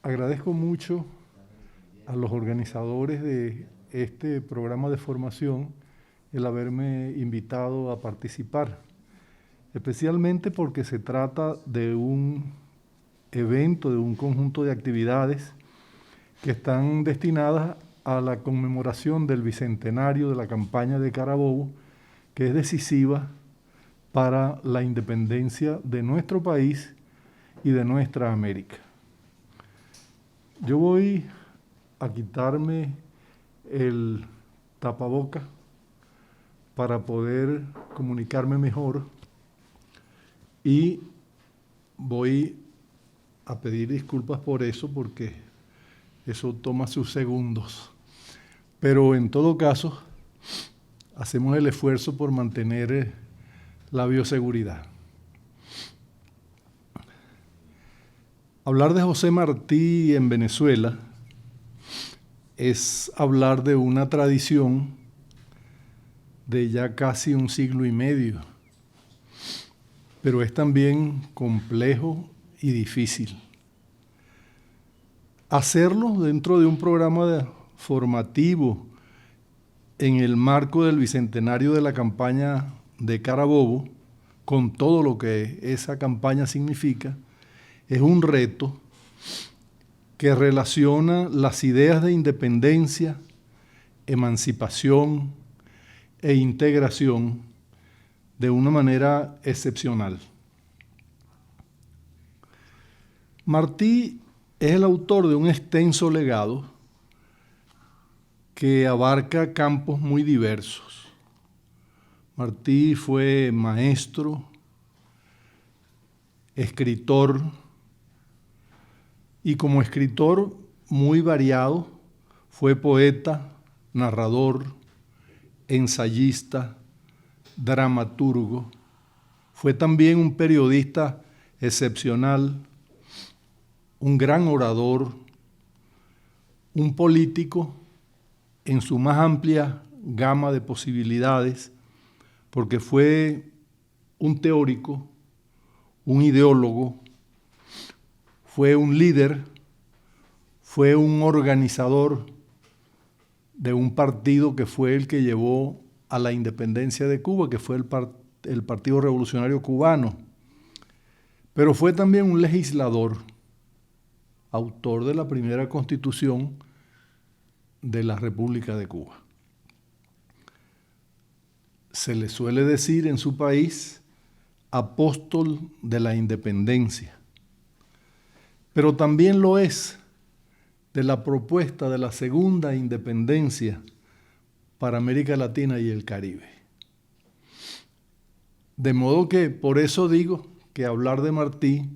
Agradezco mucho a los organizadores de este programa de formación el haberme invitado a participar, especialmente porque se trata de un evento, de un conjunto de actividades que están destinadas a la conmemoración del bicentenario de la campaña de Carabobo, que es decisiva para la independencia de nuestro país y de nuestra América. Yo voy a quitarme el tapaboca para poder comunicarme mejor y voy a pedir disculpas por eso, porque eso toma sus segundos. Pero en todo caso, hacemos el esfuerzo por mantener la bioseguridad. Hablar de José Martí en Venezuela es hablar de una tradición de ya casi un siglo y medio, pero es también complejo y difícil. Hacerlo dentro de un programa formativo en el marco del bicentenario de la campaña de Carabobo, con todo lo que esa campaña significa, es un reto que relaciona las ideas de independencia, emancipación e integración de una manera excepcional. Martí es el autor de un extenso legado que abarca campos muy diversos. Martí fue maestro, escritor, y como escritor muy variado, fue poeta, narrador, ensayista, dramaturgo. Fue también un periodista excepcional, un gran orador, un político en su más amplia gama de posibilidades, porque fue un teórico, un ideólogo, fue un líder, fue un organizador de un partido que fue el que llevó a la independencia de Cuba, que fue el Partido Revolucionario Cubano. Pero fue también un legislador, autor de la primera Constitución de la República de Cuba. Se le suele decir en su país apóstol de la independencia, pero también lo es de la propuesta de la segunda independencia para América Latina y el Caribe. De modo que por eso digo que hablar de Martí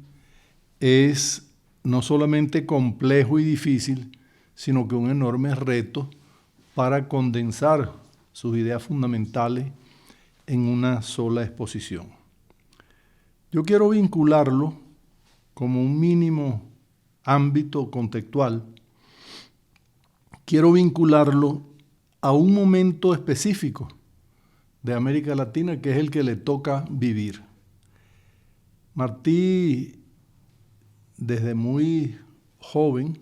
es no solamente complejo y difícil, sino que un enorme reto para condensar sus ideas fundamentales en una sola exposición. Yo quiero vincularlo como un mínimo ámbito contextual, quiero vincularlo a un momento específico de América Latina, que es el que le toca vivir. Martí, desde muy joven,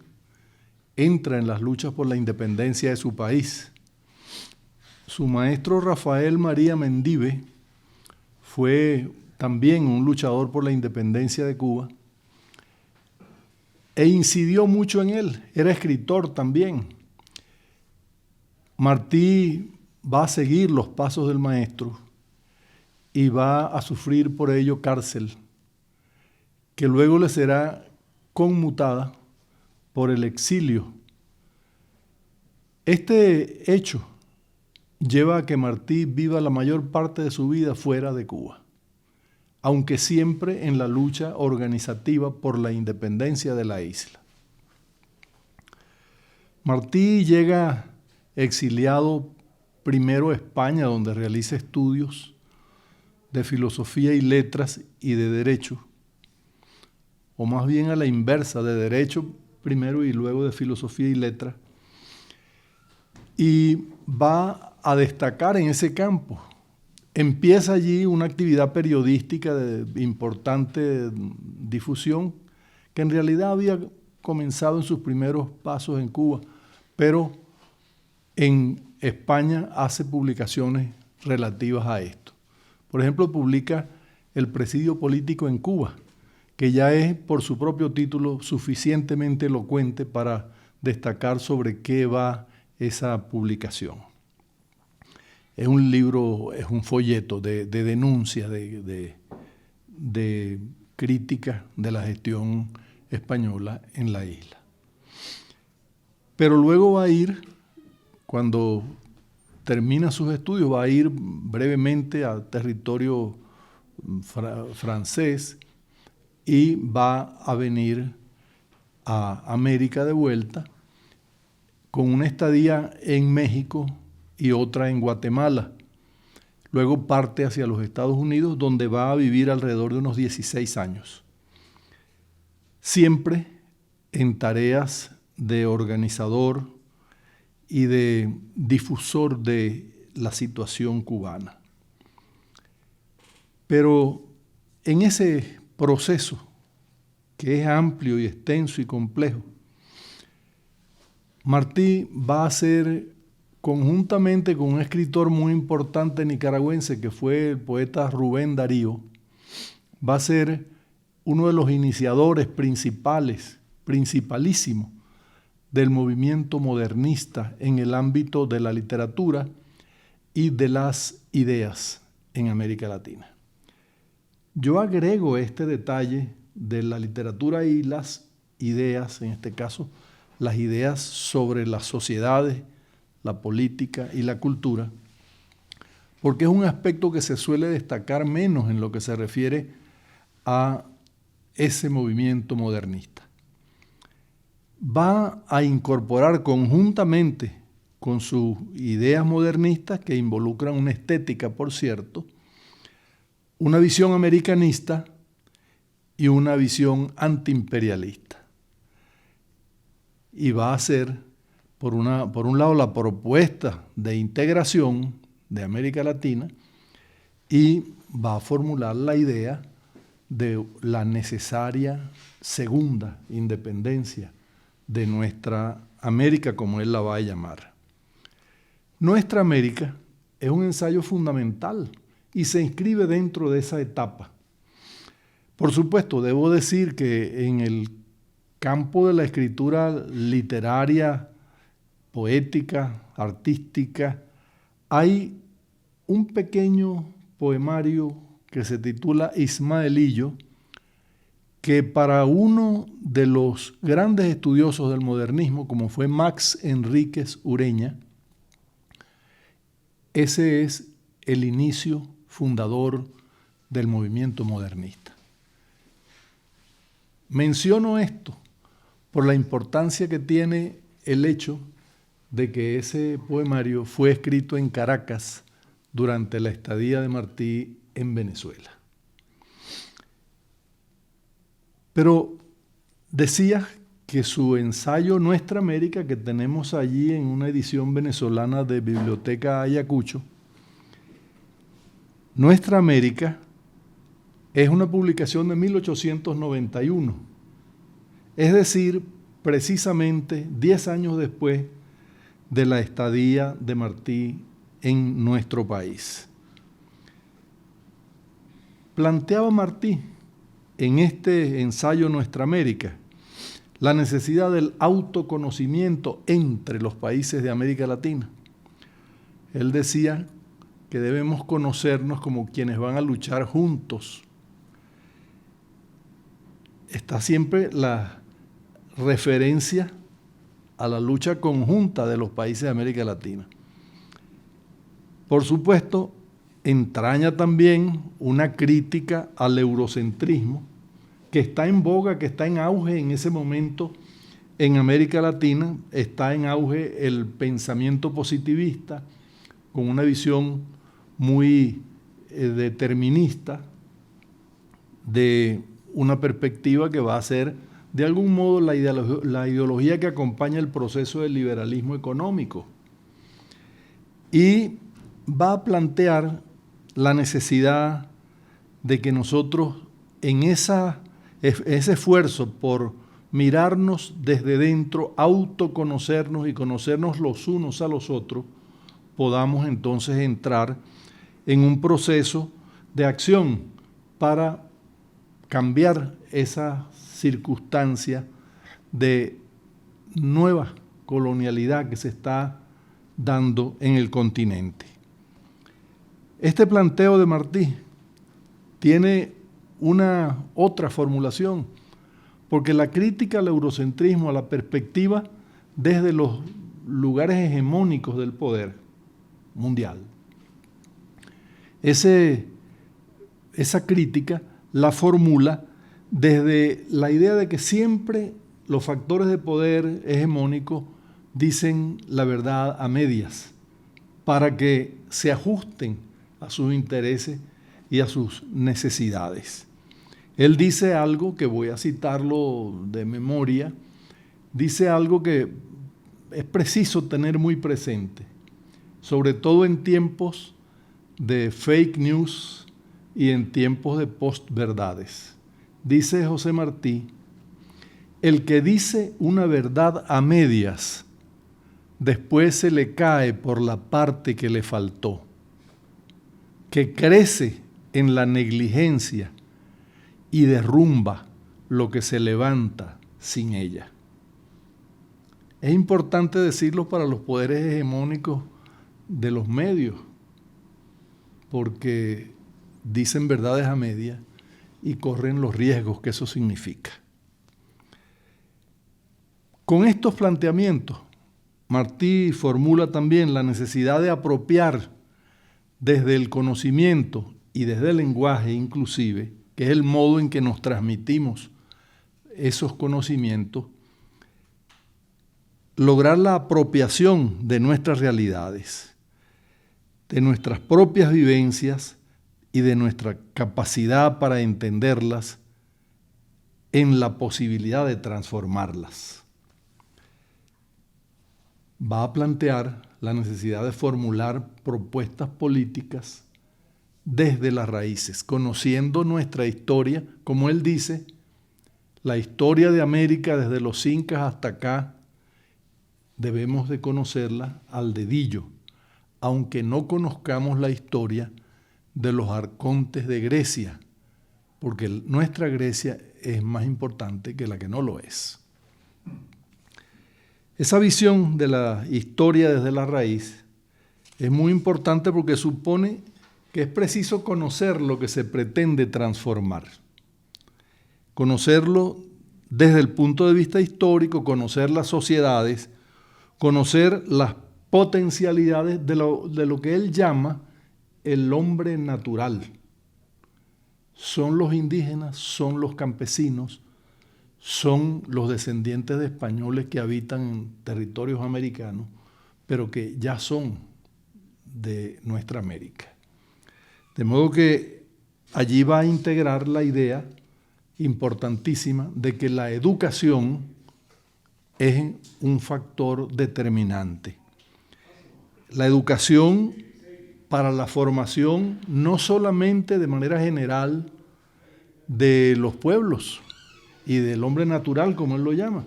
entra en las luchas por la independencia de su país. Su maestro Rafael María Mendive fue también un luchador por la independencia de Cuba e incidió mucho en él. Era escritor también. Martí va a seguir los pasos del maestro y va a sufrir por ello cárcel, que luego le será conmutada por el exilio. Este hecho lleva a que Martí viva la mayor parte de su vida fuera de Cuba, aunque siempre en la lucha organizativa por la independencia de la isla. Martí llega exiliado primero a España, donde realiza estudios de filosofía y letras y de derecho, o más bien a la inversa, de derecho primero y luego de filosofía y letras, y va a destacar en ese campo. Empieza allí una actividad periodística de importante difusión, que en realidad había comenzado en sus primeros pasos en Cuba, pero en España hace publicaciones relativas a esto. Por ejemplo, publica El presidio político en Cuba, que ya es por su propio título suficientemente elocuente para destacar sobre qué va esa publicación. Es un libro, es un folleto de denuncia, de crítica de la gestión española en la isla. Pero luego va a ir, cuando termina sus estudios, va a ir brevemente a territorio francés y va a venir a América de vuelta con una estadía en México y otra en Guatemala. Luego parte hacia los Estados Unidos, donde va a vivir alrededor de unos 16 años. Siempre en tareas de organizador y de difusor de la situación cubana. Pero en ese proceso, que es amplio y extenso y complejo, Martí va a ser, conjuntamente con un escritor muy importante nicaragüense que fue el poeta Rubén Darío, va a ser uno de los iniciadores principalísimos del movimiento modernista en el ámbito de la literatura y de las ideas en América Latina. Yo agrego este detalle de la literatura y las ideas, en este caso, las ideas sobre las sociedades, la política y la cultura, porque es un aspecto que se suele destacar menos en lo que se refiere a ese movimiento modernista. Va a incorporar conjuntamente con sus ideas modernistas, que involucran una estética, por cierto, una visión americanista y una visión antiimperialista. Y va a ser, por un lado, la propuesta de integración de América Latina, y va a formular la idea de la necesaria segunda independencia de nuestra América, como él la va a llamar. Nuestra América es un ensayo fundamental y se inscribe dentro de esa etapa. Por supuesto, debo decir que en el campo de la escritura literaria, poética, artística, hay un pequeño poemario que se titula Ismaelillo, que para uno de los grandes estudiosos del modernismo, como fue Max Enríquez Ureña, ese es el inicio fundador del movimiento modernista. Menciono esto por la importancia que tiene el hecho de que ese poemario fue escrito en Caracas durante la estadía de Martí en Venezuela. Pero decía que su ensayo Nuestra América, que tenemos allí en una edición venezolana de Biblioteca Ayacucho, Nuestra América es una publicación de 1891, es decir, precisamente 10 años después de la estadía de Martí en nuestro país. Planteaba Martí en este ensayo Nuestra América la necesidad del autoconocimiento entre los países de América Latina. Él decía que debemos conocernos como quienes van a luchar juntos. Está siempre la referencia a la lucha conjunta de los países de América Latina. Por supuesto, entraña también una crítica al eurocentrismo que está en boga, que está en auge en ese momento en América Latina. Está en auge el pensamiento positivista con una visión muy determinista de una perspectiva que va a ser de algún modo la ideología que acompaña el proceso del liberalismo económico. Y va a plantear la necesidad de que nosotros en ese esfuerzo por mirarnos desde dentro, autoconocernos y conocernos los unos a los otros, podamos entonces entrar en un proceso de acción para cambiar esa circunstancia de nueva colonialidad que se está dando en el continente. Este planteo de Martí tiene una otra formulación, porque la crítica al eurocentrismo, a la perspectiva desde los lugares hegemónicos del poder mundial, esa crítica la formula desde la idea de que siempre los factores de poder hegemónicos dicen la verdad a medias para que se ajusten a sus intereses y a sus necesidades. Él dice algo que voy a citarlo de memoria, dice algo que es preciso tener muy presente, sobre todo en tiempos de fake news y en tiempos de postverdades. Dice José Martí: el que dice una verdad a medias, después se le cae por la parte que le faltó, que crece en la negligencia y derrumba lo que se levanta sin ella. Es importante decirlo para los poderes hegemónicos de los medios, porque dicen verdades a medias y corren los riesgos que eso significa. Con estos planteamientos, Martí formula también la necesidad de apropiar desde el conocimiento y desde el lenguaje inclusive, que es el modo en que nos transmitimos esos conocimientos, lograr la apropiación de nuestras realidades, de nuestras propias vivencias y de nuestra capacidad para entenderlas en la posibilidad de transformarlas. Va a plantear la necesidad de formular propuestas políticas desde las raíces, conociendo nuestra historia, como él dice, la historia de América desde los incas hasta acá, debemos de conocerla al dedillo, aunque no conozcamos la historia de los arcontes de Grecia, porque nuestra Grecia es más importante que la que no lo es. Esa visión de la historia desde la raíz es muy importante porque supone que es preciso conocer lo que se pretende transformar. Conocerlo desde el punto de vista histórico, conocer las sociedades, conocer las potencialidades de lo que él llama el hombre natural. Son los indígenas, son los campesinos, son los descendientes de españoles que habitan en territorios americanos, pero que ya son de nuestra América. De modo que allí va a integrar la idea importantísima de que la educación es un factor determinante. La educación para la formación no solamente de manera general de los pueblos y del hombre natural, como él lo llama,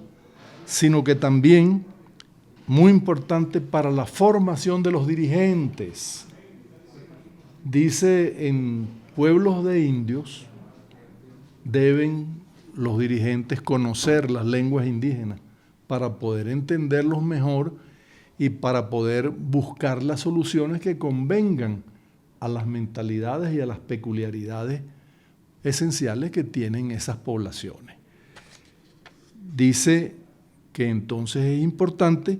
sino que también muy importante para la formación de los dirigentes. Dice, en pueblos de indios deben los dirigentes conocer las lenguas indígenas para poder entenderlos mejor y para poder buscar las soluciones que convengan a las mentalidades y a las peculiaridades esenciales que tienen esas poblaciones. Dice que entonces es importante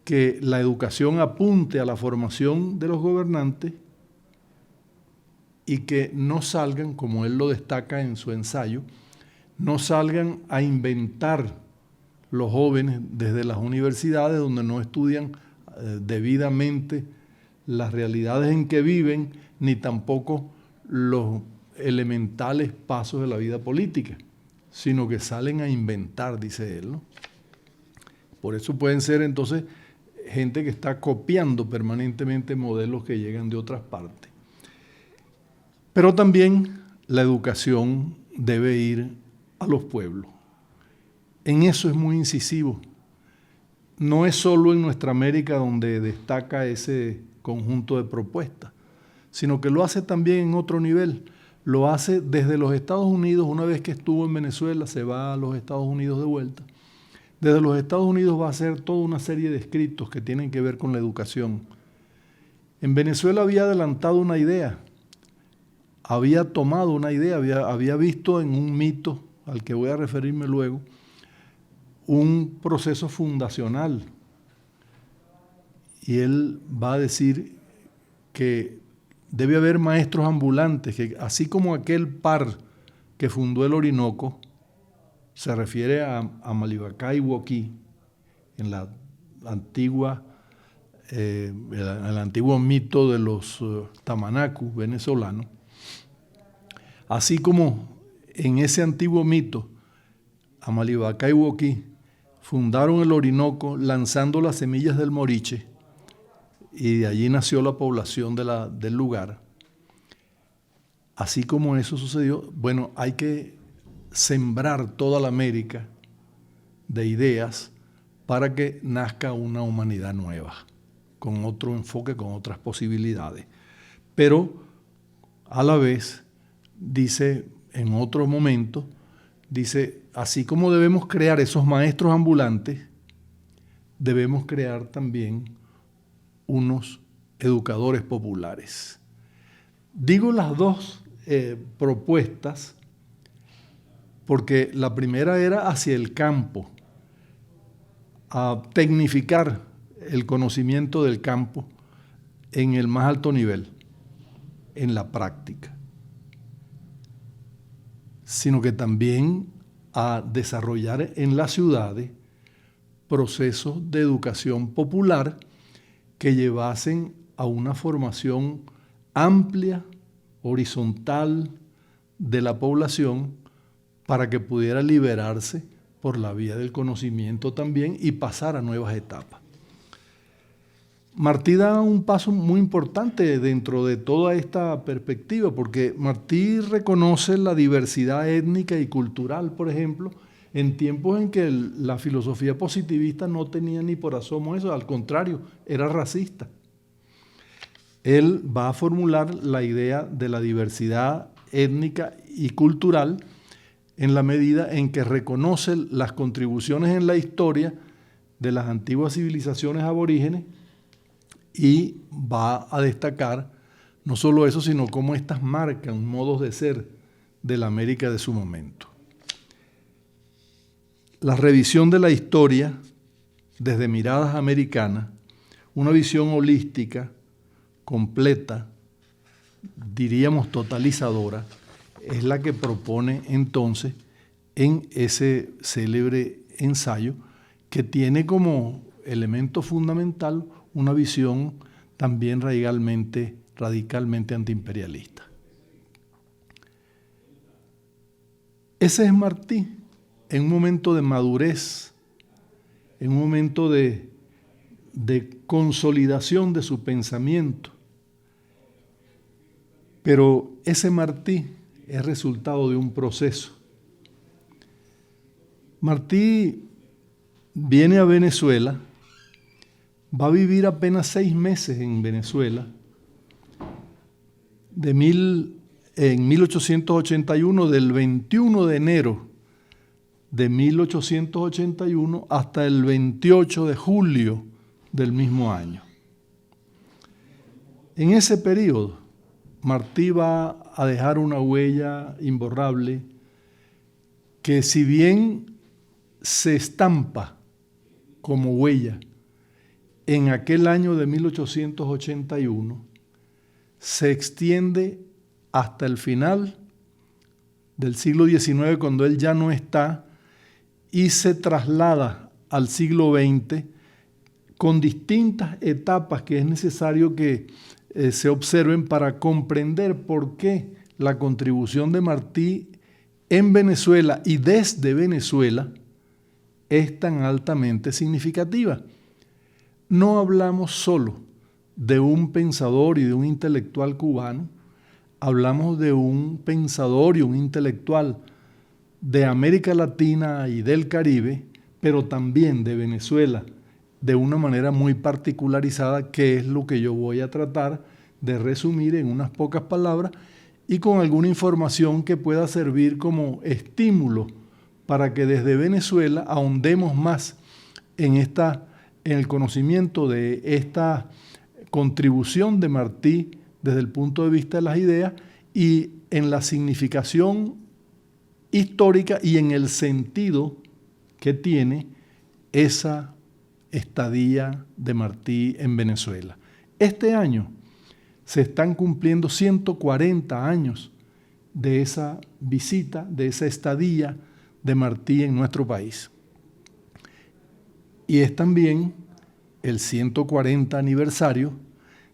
que la educación apunte a la formación de los gobernantes y que no salgan, como él lo destaca en su ensayo, no salgan a inventar los jóvenes desde las universidades donde no estudian debidamente las realidades en que viven, ni tampoco los elementales pasos de la vida política, sino que salen a inventar, dice él, ¿no? Por eso pueden ser entonces gente que está copiando permanentemente modelos que llegan de otras partes. Pero también la educación debe ir a los pueblos. en eso es muy incisivo. No es solo en nuestra América donde destaca ese conjunto de propuestas, sino que lo hace también en otro nivel. Lo hace desde los Estados Unidos. Una vez que estuvo en Venezuela, se va a los Estados Unidos de vuelta. Desde los Estados Unidos va a hacer toda una serie de escritos que tienen que ver con la educación. En Venezuela había adelantado una idea, había tomado una idea, había visto en un mito, al que voy a referirme luego, un proceso fundacional. Y él va a decir que debe haber maestros ambulantes, que así como aquel par que fundó el Orinoco, se refiere a Amalibaca y Woquí, en la antigua, el antiguo mito de los Tamanacu venezolanos. Así como en ese antiguo mito, Amalibaca y Woquí fundaron el Orinoco lanzando las semillas del moriche, y de allí nació la población del lugar. Así como eso sucedió, bueno, hay que sembrar toda la América de ideas para que nazca una humanidad nueva, con otro enfoque, con otras posibilidades. Pero a la vez, dice en otro momento, dice, así como debemos crear esos maestros ambulantes, debemos crear también unos educadores populares. Digo las dos propuestas porque la primera era hacia el campo, a tecnificar el conocimiento del campo en el más alto nivel, en la práctica, sino que también a desarrollar en las ciudades procesos de educación popular que llevasen a una formación amplia, horizontal de la población para que pudiera liberarse por la vía del conocimiento también y pasar a nuevas etapas. Martí da un paso muy importante dentro de toda esta perspectiva, porque Martí reconoce la diversidad étnica y cultural, por ejemplo, en tiempos en que la filosofía positivista no tenía ni por asomo eso, al contrario, era racista. Él va a formular la idea de la diversidad étnica y cultural en la medida en que reconoce las contribuciones en la historia de las antiguas civilizaciones aborígenes y va a destacar no solo eso, sino cómo estas marcan modos de ser de la América de su momento. La revisión de la historia desde miradas americanas, una visión holística, completa, diríamos totalizadora, es la que propone entonces en ese célebre ensayo que tiene como elemento fundamental una visión también radicalmente antiimperialista. Ese es Martí, en un momento de madurez, en un momento de consolidación de su pensamiento. Pero ese Martí es resultado de un proceso. Martí viene a Venezuela, va a vivir apenas 6 meses en Venezuela, en 1881, del 21 de enero de 1881 hasta el 28 de julio del mismo año. En ese periodo, Martí va a dejar una huella imborrable que, si bien se estampa como huella en aquel año de 1881, se extiende hasta el final del siglo XIX, cuando él ya no está, y se traslada al siglo XX con distintas etapas que es necesario que se observen para comprender por qué la contribución de Martí en Venezuela y desde Venezuela es tan altamente significativa. No hablamos solo de un pensador y de un intelectual cubano, hablamos de un pensador y un intelectual de América Latina y del Caribe, pero también de Venezuela, de una manera muy particularizada, que es lo que yo voy a tratar de resumir en unas pocas palabras y con alguna información que pueda servir como estímulo para que desde Venezuela ahondemos más en el conocimiento de esta contribución de Martí desde el punto de vista de las ideas y en la significación histórica y en el sentido que tiene esa estadía de Martí en Venezuela. Este año se están cumpliendo 140 años de esa visita, de esa estadía de Martí en nuestro país. Y es también el 140 aniversario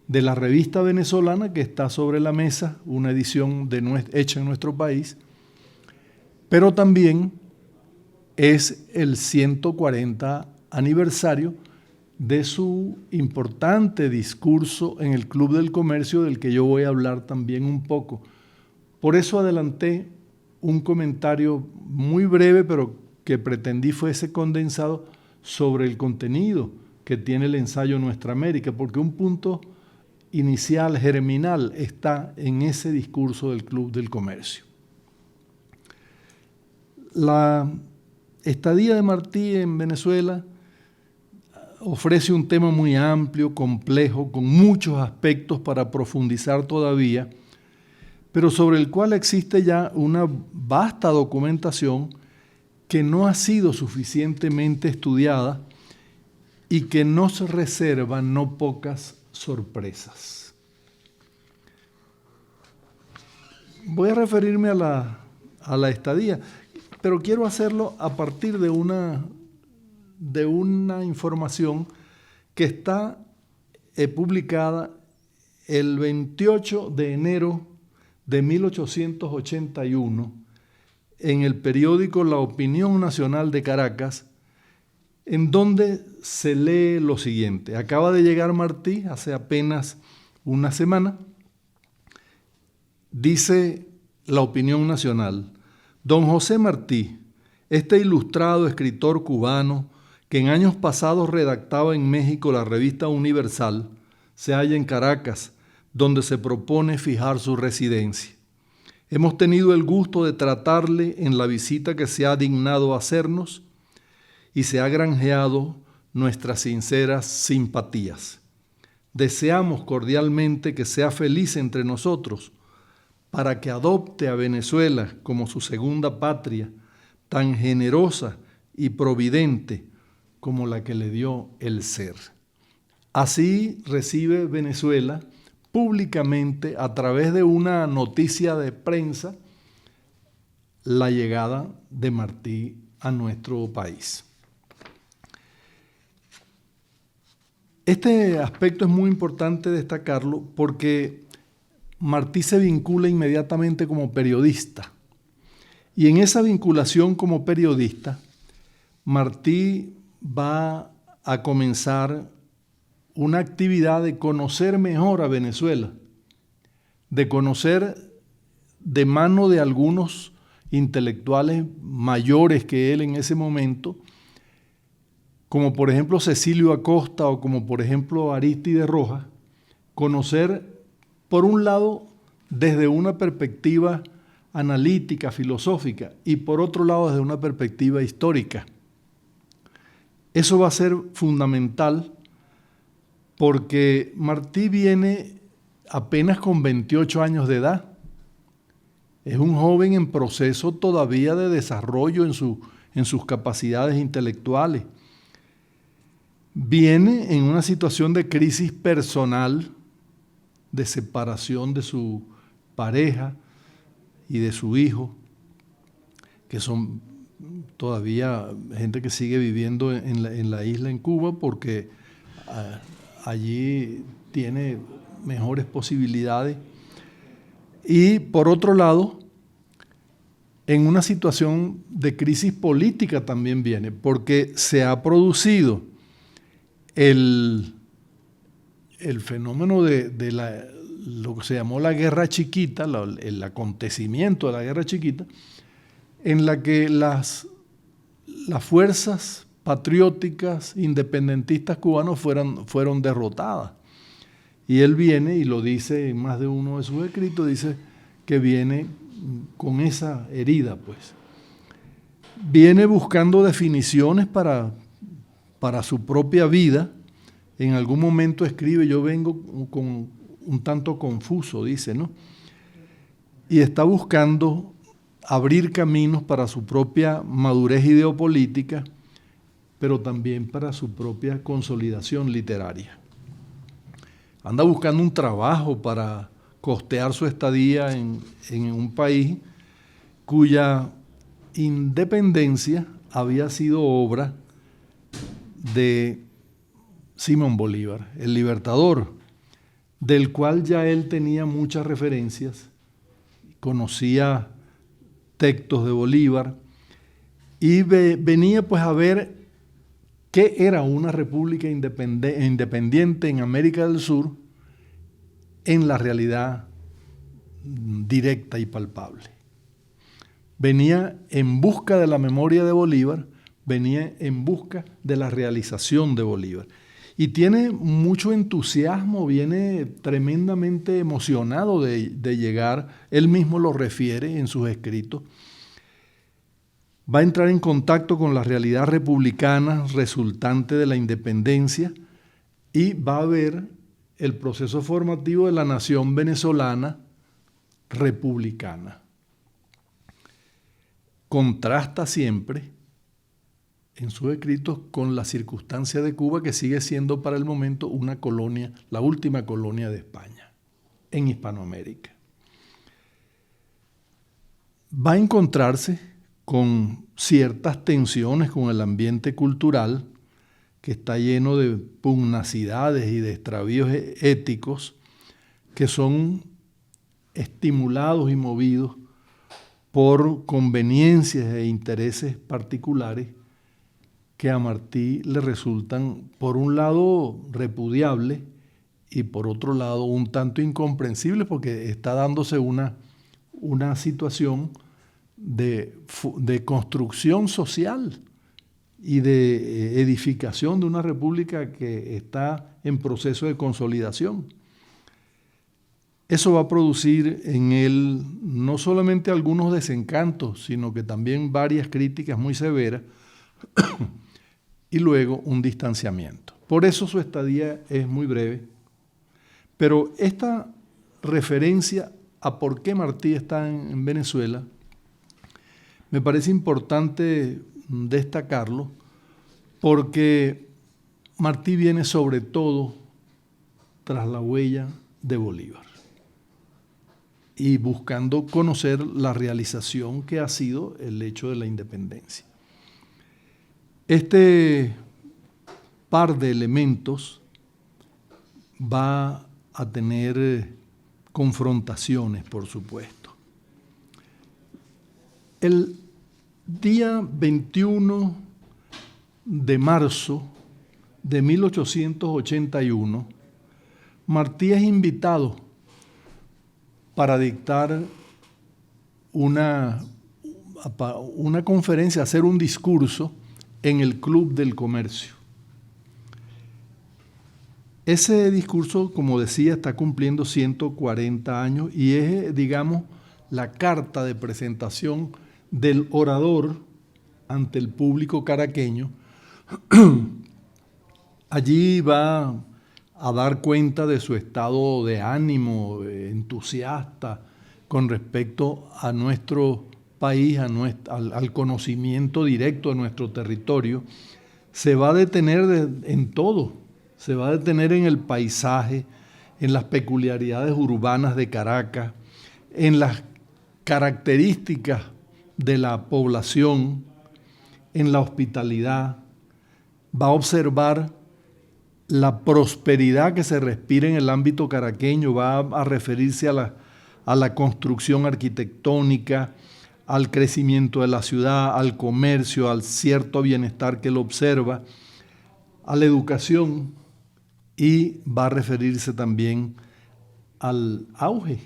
de la revista venezolana que está sobre la mesa, una edición hecha en nuestro país, pero también es el 140 aniversario de su importante discurso en el Club del Comercio, del que yo voy a hablar también un poco. Por eso adelanté un comentario muy breve, pero que pretendí fuese condensado sobre el contenido que tiene el ensayo Nuestra América, porque un punto inicial, germinal, está en ese discurso del Club del Comercio. La estadía de Martí en Venezuela ofrece un tema muy amplio, complejo, con muchos aspectos para profundizar todavía, pero sobre el cual existe ya una vasta documentación que no ha sido suficientemente estudiada y que nos reserva no pocas sorpresas. Voy a referirme a la estadía, pero quiero hacerlo a partir de una información que está publicada el 28 de enero de 1881 en el periódico La Opinión Nacional de Caracas, en donde se lee lo siguiente. Acaba de llegar Martí hace apenas una semana. Dice La Opinión Nacional: don José Martí, este ilustrado escritor cubano que en años pasados redactaba en México la revista Universal, se halla en Caracas, donde se propone fijar su residencia. Hemos tenido el gusto de tratarle en la visita que se ha dignado hacernos y se ha granjeado nuestras sinceras simpatías. Deseamos cordialmente que sea feliz entre nosotros para que adopte a Venezuela como su segunda patria, tan generosa y providente como la que le dio el ser. Así recibe Venezuela públicamente, a través de una noticia de prensa, la llegada de Martí a nuestro país. Este aspecto es muy importante destacarlo porque Martí se vincula inmediatamente como periodista. Y en esa vinculación como periodista, Martí va a comenzar una actividad de conocer mejor a Venezuela, de conocer de mano de algunos intelectuales mayores que él en ese momento, como por ejemplo Cecilio Acosta o como por ejemplo Arístide Rojas, conocer por un lado desde una perspectiva analítica, filosófica, y por otro lado desde una perspectiva histórica. Eso va a ser fundamental porque Martí viene apenas con 28 años de edad. Es un joven en proceso todavía de desarrollo en sus capacidades intelectuales. Viene en una situación de crisis personal, de separación de su pareja y de su hijo, que son todavía gente que sigue viviendo en la isla en Cuba porque allí tiene mejores posibilidades. Y por otro lado, en una situación de crisis política también viene, porque se ha producido el fenómeno de lo que se llamó la Guerra Chiquita, el acontecimiento de la Guerra Chiquita, en la que las fuerzas patrióticas independentistas cubanos fueron derrotadas. Y él viene, y lo dice en más de uno de sus escritos, dice que viene con esa herida, pues. Viene buscando definiciones para su propia vida. En algún momento escribe, yo vengo con un tanto confuso, dice, ¿no? Y está buscando abrir caminos para su propia madurez ideopolítica, pero también para su propia consolidación literaria. Anda buscando un trabajo para costear su estadía en un país cuya independencia había sido obra de Simón Bolívar, el libertador, del cual ya él tenía muchas referencias, conocía textos de Bolívar y venía pues a ver qué era una república independiente en América del Sur en la realidad directa y palpable. Venía en busca de la memoria de Bolívar, venía en busca de la realización de Bolívar. Y tiene mucho entusiasmo, viene tremendamente emocionado de llegar, él mismo lo refiere en sus escritos. Va a entrar en contacto con la realidad republicana resultante de la independencia y va a ver el proceso formativo de la nación venezolana republicana. Contrasta siempre en sus escritos con la circunstancia de Cuba, que sigue siendo para el momento una colonia, la última colonia de España en Hispanoamérica. Va a encontrarse con ciertas tensiones con el ambiente cultural, que está lleno de pugnacidades y de extravíos éticos que son estimulados y movidos por conveniencias e intereses particulares que a Martí le resultan, por un lado, repudiables y por otro lado, un tanto incomprensibles, porque está dándose una situación de construcción social y de edificación de una república que está en proceso de consolidación. Eso va a producir en él no solamente algunos desencantos, sino que también varias críticas muy severas y luego un distanciamiento. Por eso su estadía es muy breve, pero esta referencia a por qué Martí está en Venezuela me parece importante destacarlo, porque Martí viene sobre todo tras la huella de Bolívar y buscando conocer la realización que ha sido el hecho de la independencia. Este par de elementos va a tener confrontaciones, por supuesto. El día 21 de marzo de 1881, Martí es invitado para dictar una conferencia, hacer un discurso en el Club del Comercio. Ese discurso, como decía, está cumpliendo 140 años y es, digamos, la carta de presentación del orador ante el público caraqueño. Allí va a dar cuenta de su estado de ánimo entusiasta con respecto a nuestro país, al conocimiento directo de nuestro territorio. Se va a detener en todo, se va a detener en el paisaje, en las peculiaridades urbanas de Caracas, en las características de la población, en la hospitalidad. Va a observar la prosperidad que se respira en el ámbito caraqueño, va a referirse a la construcción arquitectónica, al crecimiento de la ciudad, al comercio, al cierto bienestar que él observa, a la educación, y va a referirse también al auge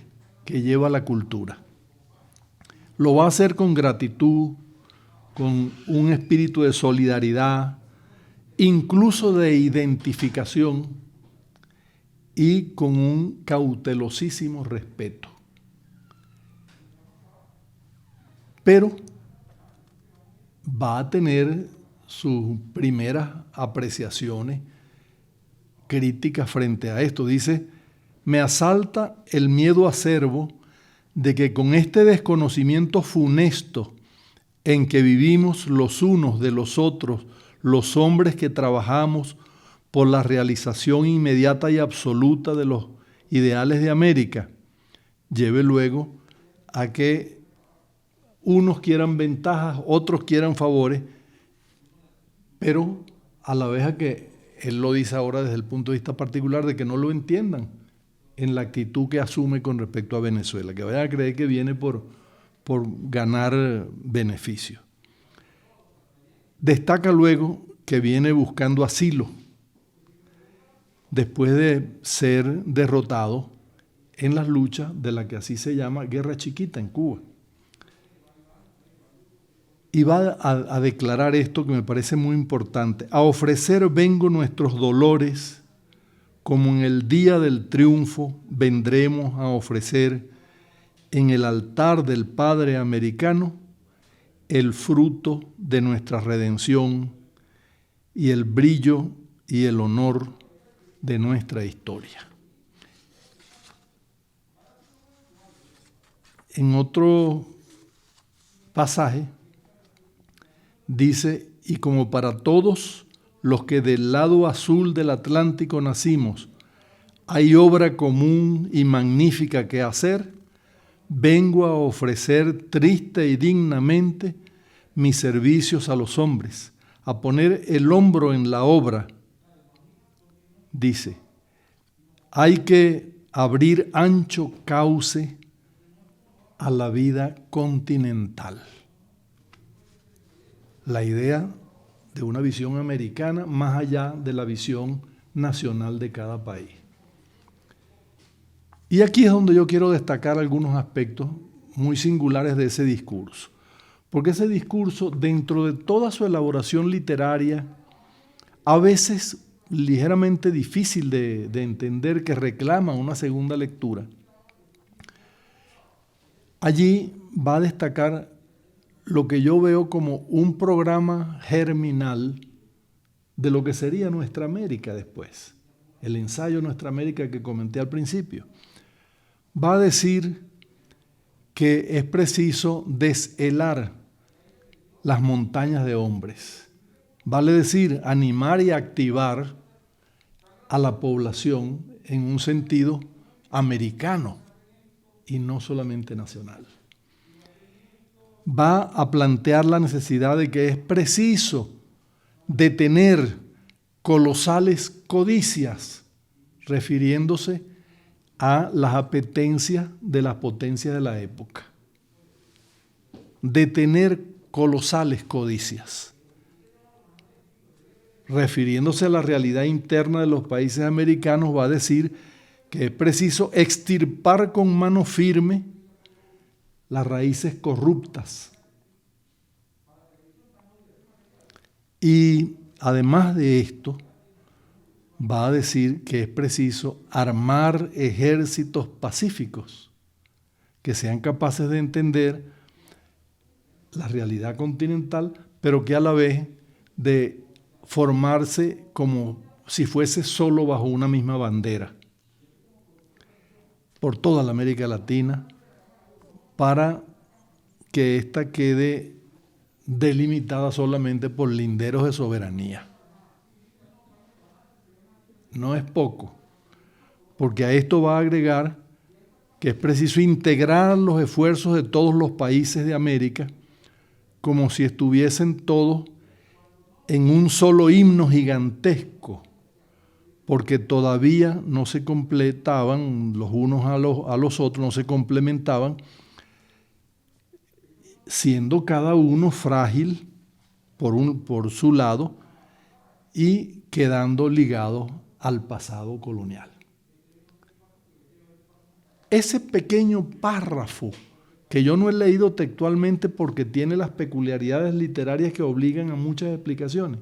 que lleva la cultura. lo va a hacer con gratitud, con un espíritu de solidaridad, incluso de identificación y con un cautelosísimo respeto. Pero va a tener sus primeras apreciaciones críticas frente a esto. Dice: me asalta el miedo acerbo de que con este desconocimiento funesto en que vivimos los unos de los otros, los hombres que trabajamos por la realización inmediata y absoluta de los ideales de América, lleve luego a que unos quieran ventajas, otros quieran favores, pero a la vez a que él lo dice ahora desde el punto de vista particular de que no lo entiendan en la actitud que asume con respecto a Venezuela, que vayan a creer que viene por ganar beneficio. Destaca luego que viene buscando asilo después de ser derrotado en las luchas de la que así se llama Guerra Chiquita en Cuba. Y va a declarar esto que me parece muy importante: a ofrecer vengo nuestros dolores, como en el día del triunfo vendremos a ofrecer en el altar del Padre americano el fruto de nuestra redención y el brillo y el honor de nuestra historia. En otro pasaje dice: y como para todos los que del lado azul del Atlántico nacimos hay obra común y magnífica que hacer, vengo a ofrecer triste y dignamente mis servicios a los hombres, a poner el hombro en la obra. Dice: hay que abrir ancho cauce a la vida continental. La idea de una visión americana más allá de la visión nacional de cada país. Y aquí es donde yo quiero destacar algunos aspectos muy singulares de ese discurso. Porque ese discurso, dentro de toda su elaboración literaria, a veces ligeramente difícil de entender, que reclama una segunda lectura, allí va a destacar lo que yo veo como un programa germinal de lo que sería Nuestra América después. El ensayo Nuestra América que comenté al principio. Va a decir que es preciso deshelar las montañas de hombres. Vale decir, animar y activar a la población en un sentido americano y no solamente nacional. Va a plantear la necesidad de que es preciso detener colosales codicias, refiriéndose a las apetencias de las potencias de la época. Detener colosales codicias, refiriéndose a la realidad interna de los países americanos, va a decir que es preciso extirpar con mano firme las raíces corruptas. Y además de esto, va a decir que es preciso armar ejércitos pacíficos que sean capaces de entender la realidad continental, pero que a la vez de formarse como si fuese solo bajo una misma bandera por toda la América Latina, para que ésta quede delimitada solamente por linderos de soberanía. No es poco, porque a esto va a agregar que es preciso integrar los esfuerzos de todos los países de América como si estuviesen todos en un solo himno gigantesco, porque todavía no se completaban los unos a los otros, no se complementaban, siendo cada uno frágil por su lado y quedando ligados al pasado colonial. Ese pequeño párrafo que yo no he leído textualmente porque tiene las peculiaridades literarias que obligan a muchas explicaciones,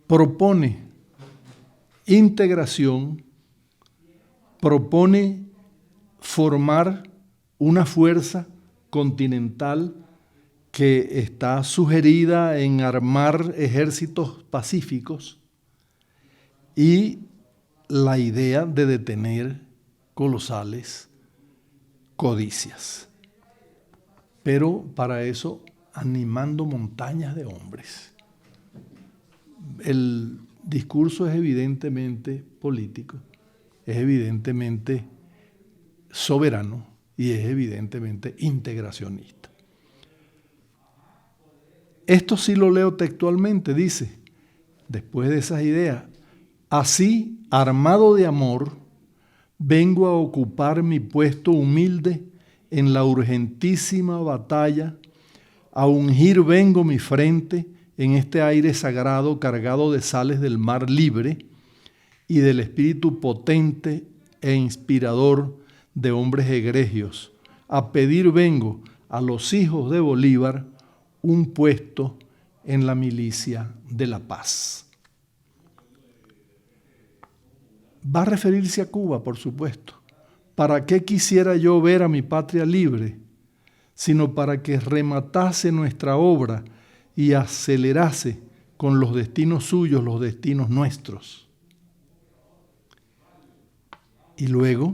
propone integración, propone formar una fuerza continental que está sugerida en armar ejércitos pacíficos y la idea de detener colosales codicias. Pero para eso animando montañas de hombres. El discurso es evidentemente político, es evidentemente soberano y es evidentemente integracionista. Esto sí lo leo textualmente, dice, después de esas ideas, así, armado de amor, vengo a ocupar mi puesto humilde en la urgentísima batalla, a ungir vengo mi frente en este aire sagrado cargado de sales del mar libre y del espíritu potente e inspirador de hombres egregios. A pedir vengo a los hijos de Bolívar un puesto en la milicia de la paz. Va a referirse a Cuba, por supuesto. ¿Para qué quisiera yo ver a mi patria libre? Sino para que rematase nuestra obra y acelerase con los destinos suyos los destinos nuestros. Y luego,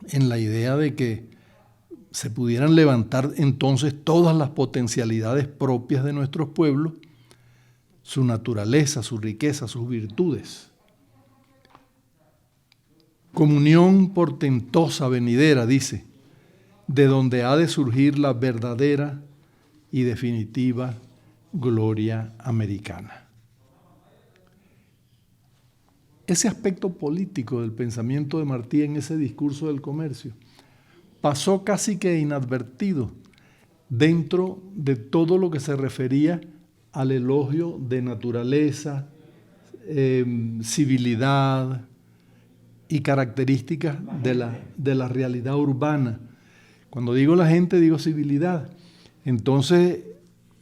en la idea de que se pudieran levantar entonces todas las potencialidades propias de nuestros pueblos, su naturaleza, su riqueza, sus virtudes. Comunión portentosa venidera, dice, de donde ha de surgir la verdadera y definitiva gloria americana. Ese aspecto político del pensamiento de Martí en ese discurso del comercio pasó casi que inadvertido dentro de todo lo que se refería al elogio de naturaleza, civilidad y características de la realidad urbana. Cuando digo la gente, digo civilidad. Entonces,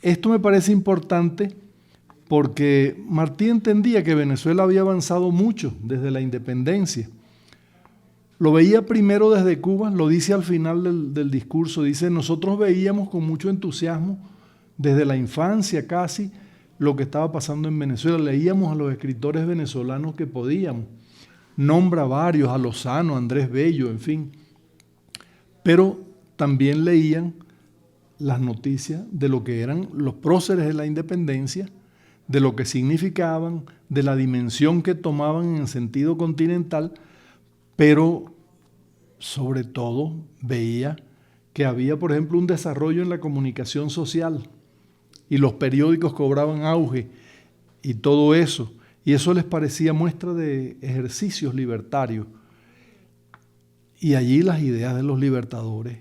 esto me parece importante porque Martí entendía que Venezuela había avanzado mucho desde la independencia. Lo veía primero desde Cuba, lo dice al final del discurso, dice, nosotros veíamos con mucho entusiasmo desde la infancia casi lo que estaba pasando en Venezuela, leíamos a los escritores venezolanos que podíamos, nombra varios, a Lozano, a Andrés Bello, en fin, pero también leían las noticias de lo que eran los próceres de la independencia, de lo que significaban, de la dimensión que tomaban en sentido continental, pero sobre todo veía que había, por ejemplo, un desarrollo en la comunicación social y los periódicos cobraban auge y todo eso. Y eso les parecía muestra de ejercicios libertarios. Y allí las ideas de los libertadores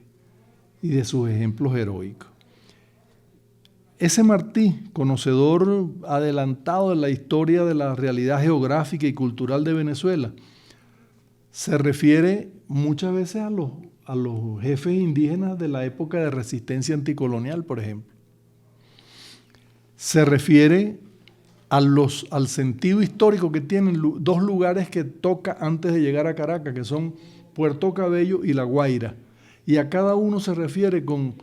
y de sus ejemplos heroicos. Ese Martí, conocedor adelantado de la historia de la realidad geográfica y cultural de Venezuela, se refiere muchas veces a los jefes indígenas de la época de resistencia anticolonial, por ejemplo. Se refiere al sentido histórico que tienen dos lugares que toca antes de llegar a Caracas, que son Puerto Cabello y La Guaira. Y a cada uno se refiere con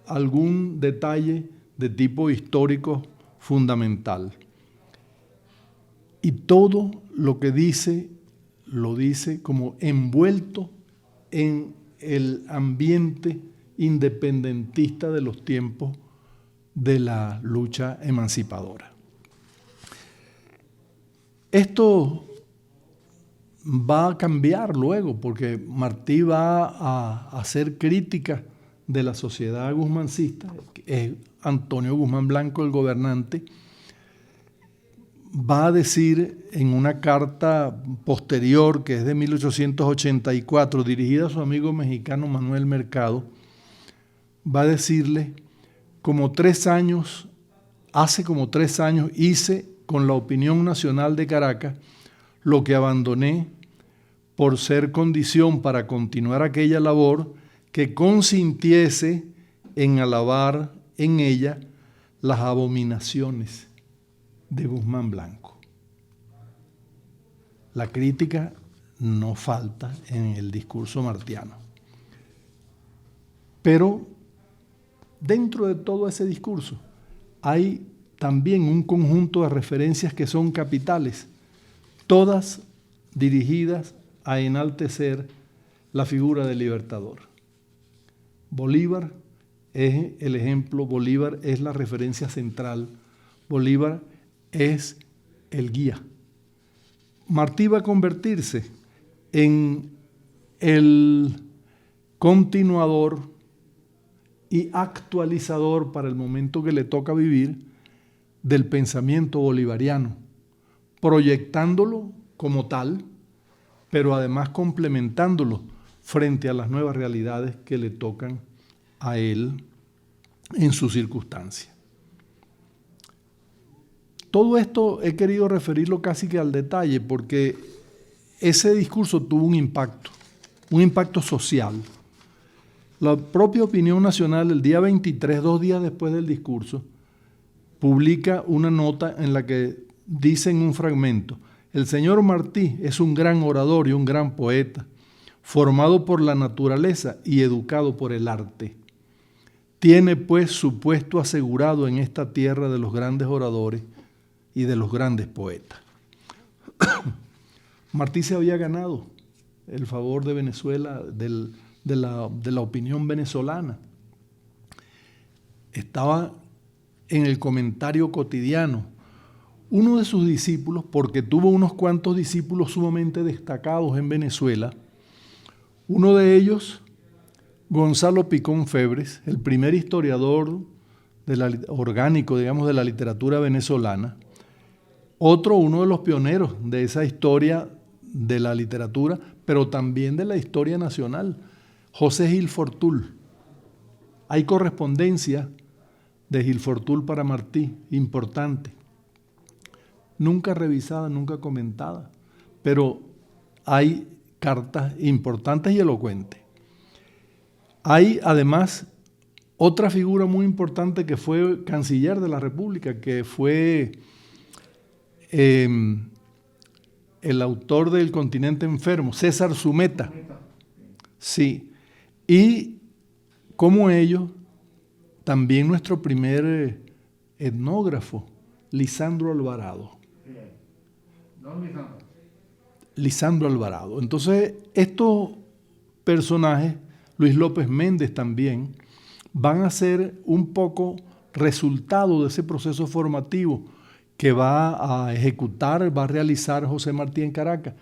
algún detalle de tipo histórico fundamental. Y todo lo que dice, lo dice como envuelto en el ambiente independentista de los tiempos de la lucha emancipadora. Esto va a cambiar luego, porque Martí va a hacer crítica de la sociedad guzmancista, es Antonio Guzmán Blanco el gobernante, va a decir en una carta posterior, que es de 1884, dirigida a su amigo mexicano Manuel Mercado, va a decirle, hace como 3 años hice con la opinión nacional de Caracas lo que abandoné por ser condición para continuar aquella labor que consintiese en alabar en ella las abominaciones de Guzmán Blanco. La crítica no falta en el discurso martiano. Pero dentro de todo ese discurso hay también un conjunto de referencias que son capitales, todas dirigidas a enaltecer la figura del libertador. Bolívar es el ejemplo, Bolívar es la referencia central, Bolívar es el guía. Martí va a convertirse en el continuador y actualizador para el momento que le toca vivir del pensamiento bolivariano, proyectándolo como tal, pero además complementándolo frente a las nuevas realidades que le tocan a él en su circunstancia. Todo esto he querido referirlo casi que al detalle porque ese discurso tuvo un impacto social. La propia Opinión Nacional, el día 23, 2 días después del discurso, publica una nota en la que dice en un fragmento: el señor Martí es un gran orador y un gran poeta, formado por la naturaleza y educado por el arte. Tiene pues su puesto asegurado en esta tierra de los grandes oradores y de los grandes poetas. Martí se había ganado el favor de Venezuela, de la opinión venezolana. Estaba en el comentario cotidiano. Uno de sus discípulos, porque tuvo unos cuantos discípulos sumamente destacados en Venezuela, uno de ellos, Gonzalo Picón Febres, el primer historiador orgánico, digamos, de la literatura venezolana, uno de los pioneros de esa historia de la literatura, pero también de la historia nacional, José Gil Fortul. Hay correspondencia de Gil Fortul para Martí, importante. Nunca revisada, nunca comentada, pero hay cartas importantes y elocuentes. Hay además otra figura muy importante que fue canciller de la República, que fue el autor del Continente Enfermo, César Zumeta. Sí, y como ellos, también nuestro primer etnógrafo, Lisandro Alvarado. Lisandro Alvarado. Entonces, estos personajes, Luis López Méndez también, van a ser un poco resultado de ese proceso formativo que va a ejecutar, va a realizar José Martí en Caracas,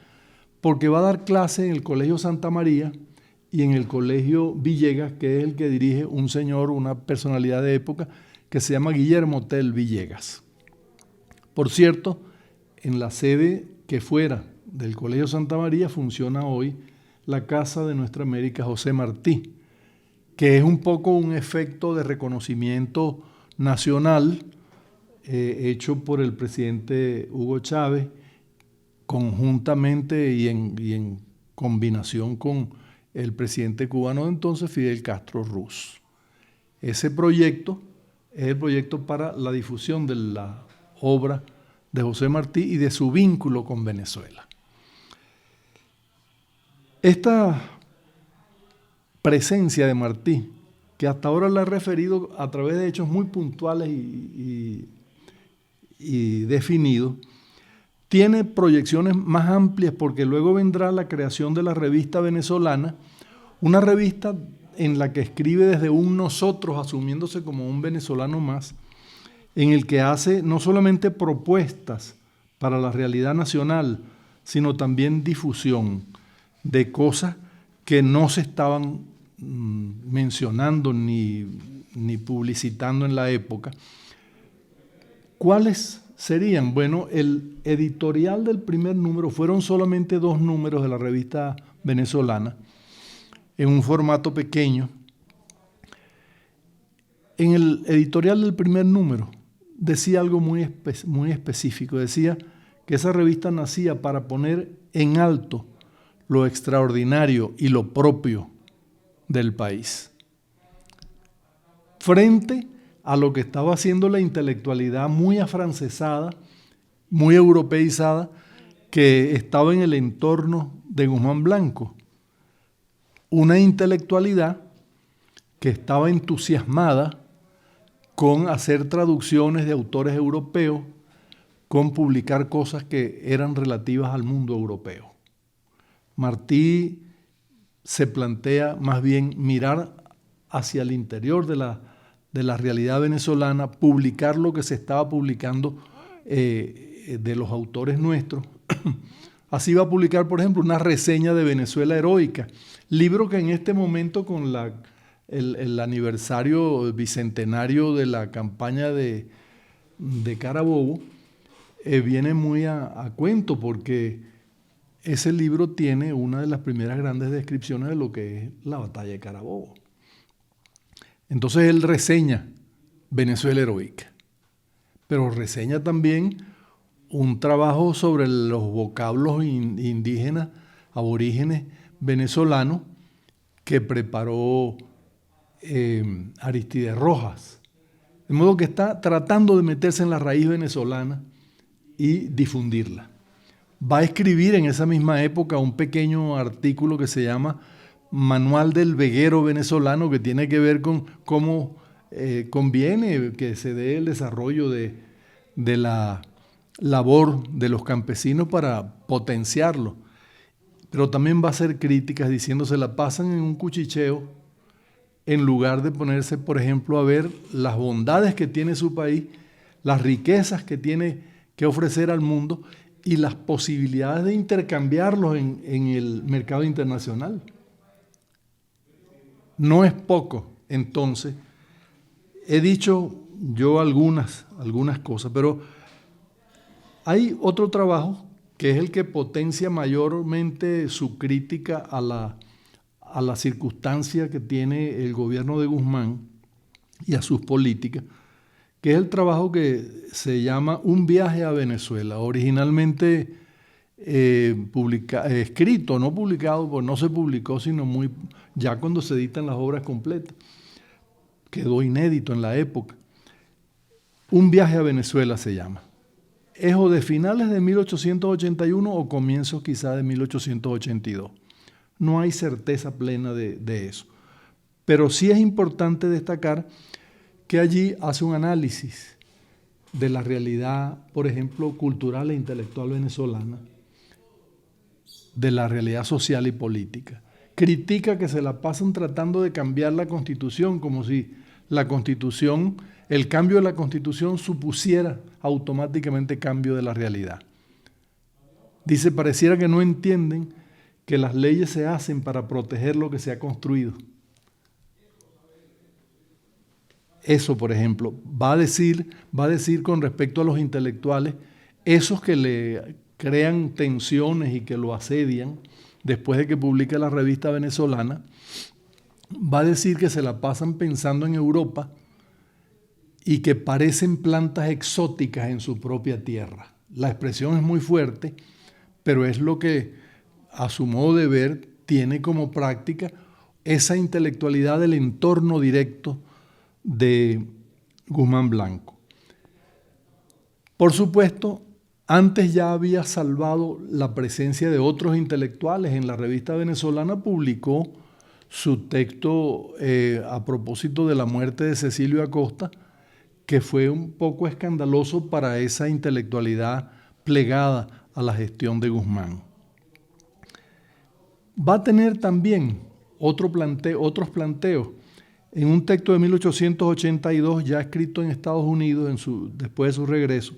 porque va a dar clase en el Colegio Santa María y en el Colegio Villegas, que es el que dirige un señor, una personalidad de época, que se llama Guillermo Tell Villegas. Por cierto, en la sede que fuera del Colegio Santa María funciona hoy la Casa de Nuestra América José Martí, que es un poco un efecto de reconocimiento nacional hecho por el presidente Hugo Chávez, conjuntamente y en combinación con el presidente cubano de entonces, Fidel Castro Ruz. Ese proyecto es el proyecto para la difusión de la obra de José Martí y de su vínculo con Venezuela. Esta presencia de Martí, que hasta ahora la he referido a través de hechos muy puntuales y definidos, tiene proyecciones más amplias porque luego vendrá la creación de la revista venezolana, una revista en la que escribe desde un nosotros, asumiéndose como un venezolano más, en el que hace no solamente propuestas para la realidad nacional, sino también difusión de cosas que no se estaban mencionando ni publicitando en la época. ¿Cuáles serían? Bueno, el editorial del primer número, fueron solamente 2 números de la revista venezolana, en un formato pequeño. En el editorial del primer número decía algo muy específico, decía que esa revista nacía para poner en alto lo extraordinario y lo propio del país, frente a lo que estaba haciendo la intelectualidad muy afrancesada, muy europeizada, que estaba en el entorno de Guzmán Blanco. Una intelectualidad que estaba entusiasmada con hacer traducciones de autores europeos, con publicar cosas que eran relativas al mundo europeo. Martí se plantea más bien mirar hacia el interior de la realidad venezolana, publicar lo que se estaba publicando de los autores nuestros. Así va a publicar, por ejemplo, una reseña de Venezuela heroica, libro que en este momento con el aniversario bicentenario de la campaña de Carabobo, viene muy a cuento, porque ese libro tiene una de las primeras grandes descripciones de lo que es la batalla de Carabobo. Entonces él reseña Venezuela heroica, pero reseña también un trabajo sobre los vocablos indígenas, aborígenes venezolanos, que preparó Aristides Rojas. De modo que está tratando de meterse en la raíz venezolana y difundirla. Va a escribir en esa misma época un pequeño artículo que se llama Manual del Veguero Venezolano, que tiene que ver con cómo conviene que se dé el desarrollo de la labor de los campesinos para potenciarlo. Pero también va a hacer críticas diciendo se la pasan en un cuchicheo en lugar de ponerse, por ejemplo, a ver las bondades que tiene su país, las riquezas que tiene que ofrecer al mundo y las posibilidades de intercambiarlos en el mercado internacional. No es poco, entonces. He dicho yo algunas cosas, pero hay otro trabajo que es el que potencia mayormente su crítica a la circunstancia que tiene el gobierno de Guzmán y a sus políticas, que es el trabajo que se llama Un viaje a Venezuela, originalmente escrito, no publicado, pues no se publicó sino ya cuando se editan las obras completas. Quedó inédito en la época. Un viaje a Venezuela se llama. Es o de finales de 1881 o comienzos quizá de 1882. No hay certeza plena de eso. Pero sí es importante destacar que allí hace un análisis de la realidad, por ejemplo, cultural e intelectual venezolana, de la realidad social y política. Critica que se la pasan tratando de cambiar la Constitución, como si el cambio de la Constitución supusiera automáticamente cambio de la realidad. Dice, pareciera que no entienden que las leyes se hacen para proteger lo que se ha construido. Eso, por ejemplo, va a decir con respecto a los intelectuales, esos que le crean tensiones y que lo asedian después de que publica la revista venezolana, va a decir que se la pasan pensando en Europa y que parecen plantas exóticas en su propia tierra. La expresión es muy fuerte, pero es lo que, a su modo de ver, tiene como práctica esa intelectualidad del entorno directo de Guzmán Blanco. Por supuesto, antes ya había salvado la presencia de otros intelectuales. En la revista venezolana publicó su texto a propósito de la muerte de Cecilio Acosta, que fue un poco escandaloso para esa intelectualidad plegada a la gestión de Guzmán. Va a tener también otros planteos. En un texto de 1882, ya escrito en Estados Unidos después de su regreso,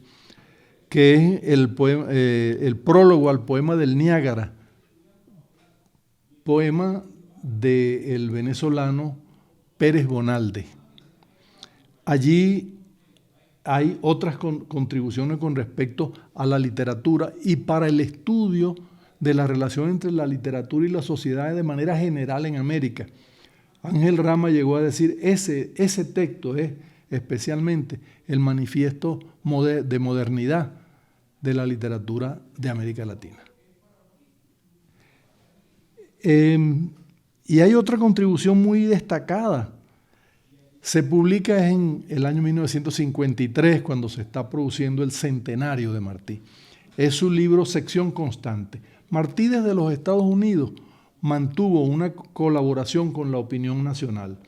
que es el prólogo al poema del Niágara, poema del venezolano Pérez Bonalde. Allí hay otras contribuciones con respecto a la literatura y para el estudio de la relación entre la literatura y la sociedad de manera general en América. Ángel Rama llegó a decir, ese texto es especialmente el manifiesto de modernidad de la literatura de América Latina. Y hay otra contribución muy destacada. Se publica en el año 1953, cuando se está produciendo el centenario de Martí. Es su libro Sección Constante. Martí desde los Estados Unidos mantuvo una colaboración con la opinión nacional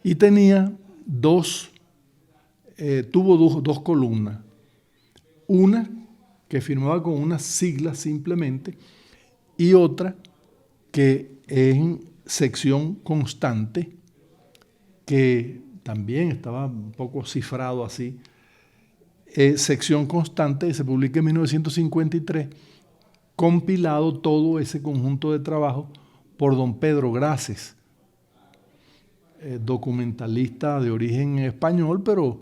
y tuvo dos columnas. Una que firmaba con unas siglas simplemente y otra que es en Sección Constante, que también estaba un poco cifrado así, Sección Constante, y se publica en 1953, compilado todo ese conjunto de trabajo por don Pedro Grases, documentalista de origen español, pero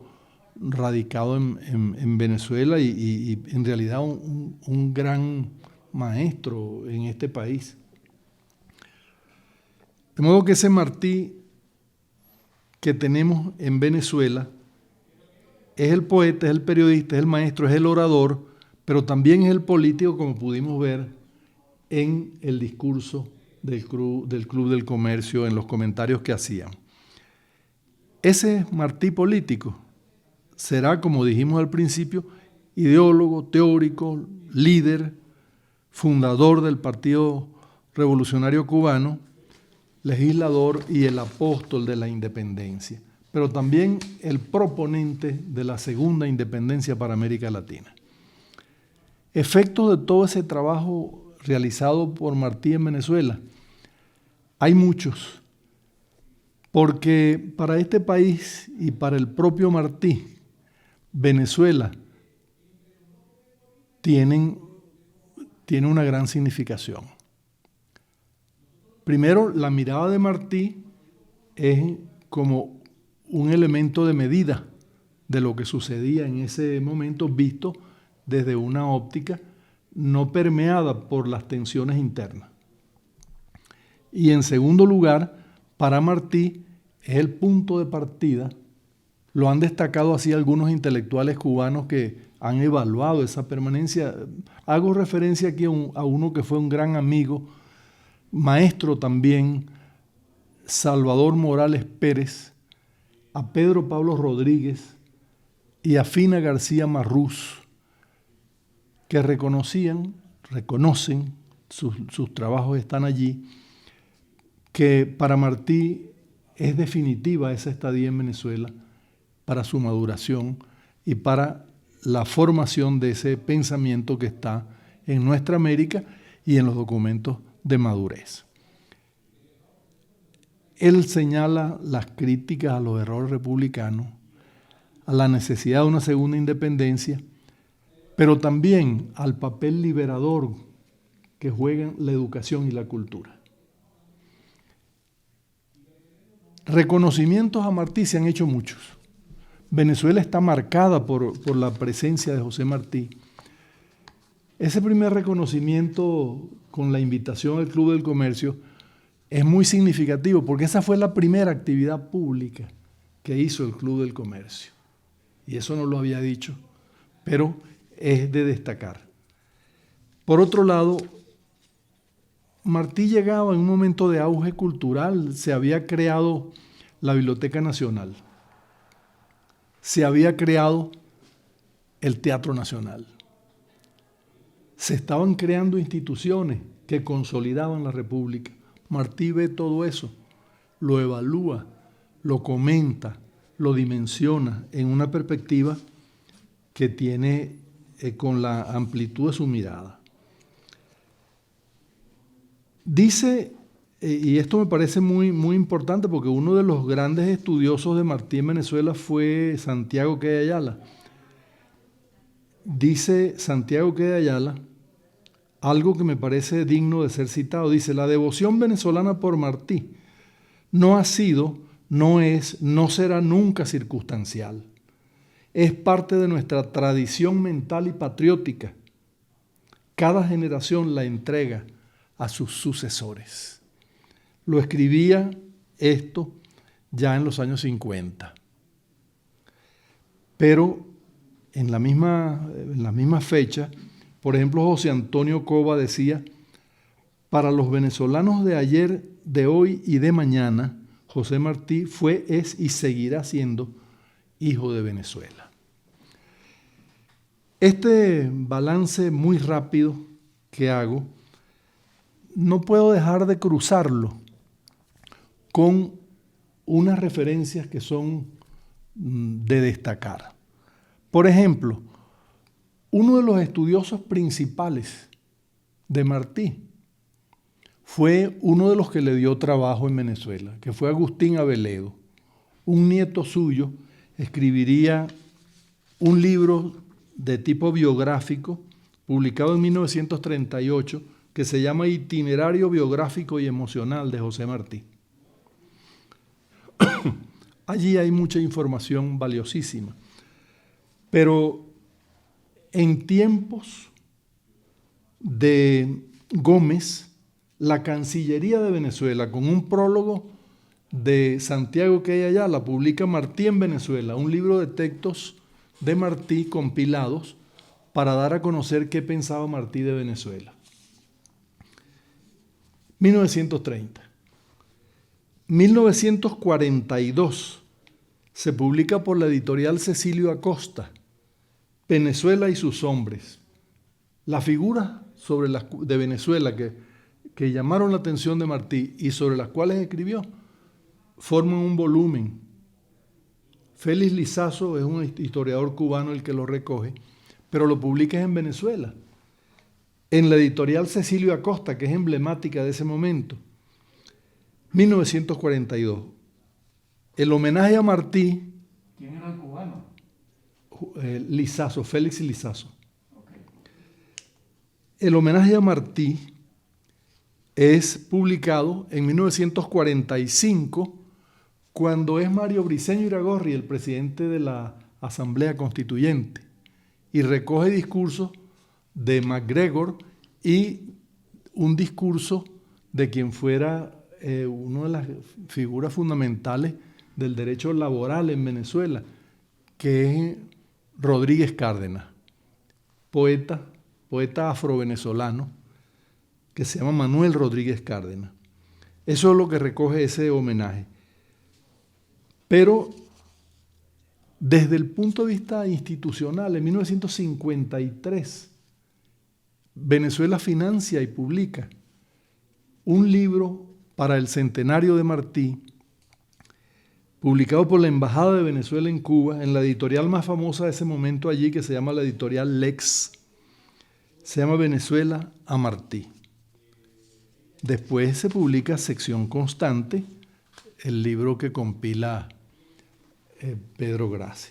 radicado en Venezuela y en realidad un gran maestro en este país. De modo que ese Martí que tenemos en Venezuela es el poeta, es el periodista, es el maestro, es el orador, pero también es el político, como pudimos ver en el discurso del Club del Comercio, en los comentarios que hacían. Ese Martí político será, como dijimos al principio, ideólogo, teórico, líder, fundador del Partido Revolucionario Cubano, legislador y el apóstol de la independencia, pero también el proponente de la segunda independencia para América Latina. Efectos de todo ese trabajo realizado por Martí en Venezuela, hay muchos, porque para este país y para el propio Martí, Venezuela tiene una gran significación. Primero, la mirada de Martí es como un elemento de medida de lo que sucedía en ese momento, visto desde una óptica no permeada por las tensiones internas. Y en segundo lugar, para Martí es el punto de partida. Lo han destacado así algunos intelectuales cubanos que han evaluado esa permanencia. Hago referencia aquí a uno que fue un gran amigo, maestro también, Salvador Morales Pérez, a Pedro Pablo Rodríguez y a Fina García Marrús, que reconocen, sus trabajos están allí, que para Martí es definitiva esa estadía en Venezuela para su maduración y para la formación de ese pensamiento que está en nuestra América y en los documentos de madurez. Él señala las críticas a los errores republicanos, a la necesidad de una segunda independencia, pero también al papel liberador que juegan la educación y la cultura. Reconocimientos a Martí se han hecho muchos. Venezuela está marcada por la presencia de José Martí. Ese primer reconocimiento con la invitación al Club del Comercio es muy significativo porque esa fue la primera actividad pública que hizo el Club del Comercio. Y eso no lo había dicho, pero es de destacar. Por otro lado, Martí llegaba en un momento de auge cultural. Se había creado la Biblioteca Nacional. Se había creado el Teatro Nacional. Se estaban creando instituciones que consolidaban la República. Martí ve todo eso, lo evalúa, lo comenta, lo dimensiona en una perspectiva que tiene con la amplitud de su mirada. Dice, y esto me parece muy, muy importante porque uno de los grandes estudiosos de Martí en Venezuela fue Santiago Queda de Ayala. Dice Santiago Queda de Ayala algo que me parece digno de ser citado. Dice: la devoción venezolana por Martí no ha sido, no es, no será nunca circunstancial. Es parte de nuestra tradición mental y patriótica. Cada generación la entrega a sus sucesores. Lo escribía esto ya en los años 50. Pero en la misma fecha, por ejemplo, José Antonio Cova decía: para los venezolanos de ayer de hoy y de mañana, José Martí fue, es y seguirá siendo hijo de Venezuela. Este balance muy rápido que hago, no puedo dejar de cruzarlo con unas referencias que son de destacar. Por ejemplo, uno de los estudiosos principales de Martí fue uno de los que le dio trabajo en Venezuela, que fue Agustín Aveledo. Un nieto suyo escribiría un libro de tipo biográfico, publicado en 1938, que se llama Itinerario Biográfico y Emocional de José Martí. Allí hay mucha información valiosísima, pero en tiempos de Gómez, la Cancillería de Venezuela, con un prólogo de Santiago que hay allá, la publica Martí en Venezuela, un libro de textos de Martí compilados para dar a conocer qué pensaba Martí de Venezuela. 1930. 1942 se publica por la editorial Cecilio Acosta, Venezuela y sus hombres. Las figuras de Venezuela que llamaron la atención de Martí y sobre las cuales escribió, forman un volumen. Félix Lizazo es un historiador cubano el que lo recoge, pero lo publica en Venezuela, en la editorial Cecilio Acosta, que es emblemática de ese momento. 1942. El homenaje a Martí. ¿Quién era el cubano? Lizazo, Félix Lizazo. Okay. El homenaje a Martí es publicado en 1945, cuando es Mario Briceño Iragorri el presidente de la Asamblea Constituyente, y recoge discursos de MacGregor y un discurso de quien fuera una de las figuras fundamentales del derecho laboral en Venezuela, que es Rodríguez Cárdenas, poeta afrovenezolano, que se llama Manuel Rodríguez Cárdenas. Eso es lo que recoge ese homenaje. Pero desde el punto de vista institucional, en 1953, Venezuela financia y publica un libro para el centenario de Martí, publicado por la Embajada de Venezuela en Cuba, en la editorial más famosa de ese momento allí, que se llama la editorial Lex. Se llama Venezuela a Martí. Después se publica Sección Constante, el libro que compila Pedro Grace.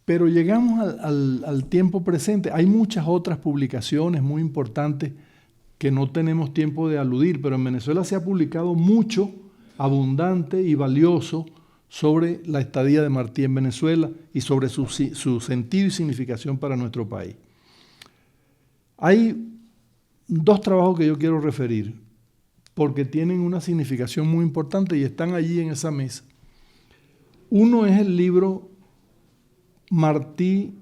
Pero llegamos al tiempo presente. Hay muchas otras publicaciones muy importantes que no tenemos tiempo de aludir, pero en Venezuela se ha publicado mucho, abundante y valioso sobre la estadía de Martí en Venezuela y sobre su sentido y significación para nuestro país. Hay dos trabajos que yo quiero referir porque tienen una significación muy importante y están allí en esa mesa. Uno es el libro Martí,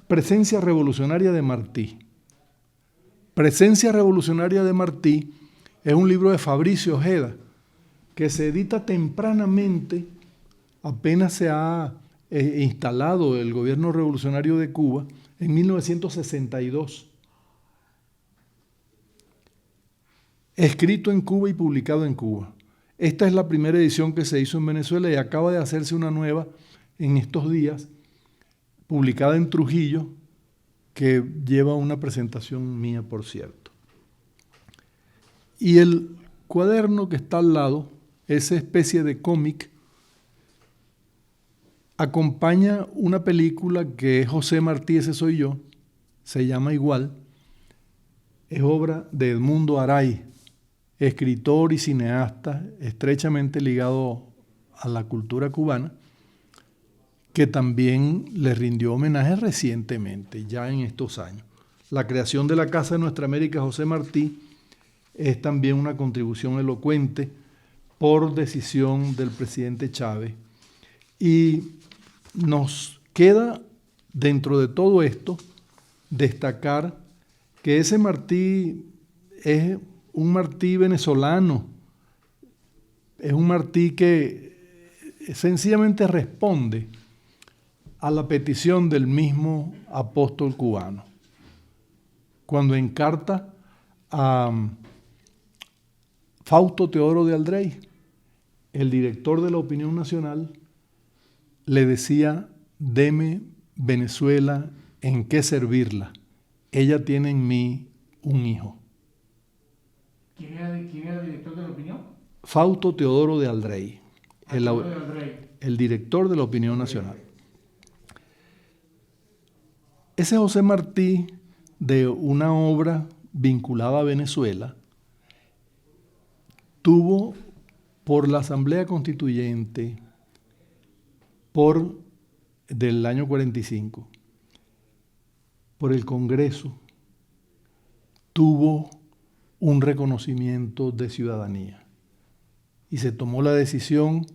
Presencia Revolucionaria de Martí. Presencia Revolucionaria de Martí es un libro de Fabricio Ojeda que se edita tempranamente, apenas se ha instalado el gobierno revolucionario de Cuba, en 1962. Escrito en Cuba y publicado en Cuba. Esta es la primera edición que se hizo en Venezuela y acaba de hacerse una nueva en estos días, publicada en Trujillo, que lleva una presentación mía, por cierto. Y el cuaderno que está al lado, esa especie de cómic, acompaña una película que es José Martí, ese soy yo, se llama igual, es obra de Edmundo Aray, escritor y cineasta estrechamente ligado a la cultura cubana, que también le rindió homenaje recientemente, ya en estos años. La creación de la Casa de Nuestra América José Martí es también una contribución elocuente por decisión del presidente Chávez. Y nos queda, dentro de todo esto, destacar que ese Martí es un Martí venezolano es un Martí que sencillamente responde a la petición del mismo apóstol cubano. Cuando encarta a Fausto Teodoro de Aldrey, el director de la Opinión Nacional, le decía: deme Venezuela en qué servirla. Ella tiene en mí un hijo. ¿Quién era el director de la Opinión? Fausto Teodoro de Aldrey, Teodoro de Aldrey. el director de la Opinión Nacional. Ese José Martí, de una obra vinculada a Venezuela, tuvo por la Asamblea Constituyente del año 45, por el Congreso, tuvo un reconocimiento de ciudadanía y se tomó la decisión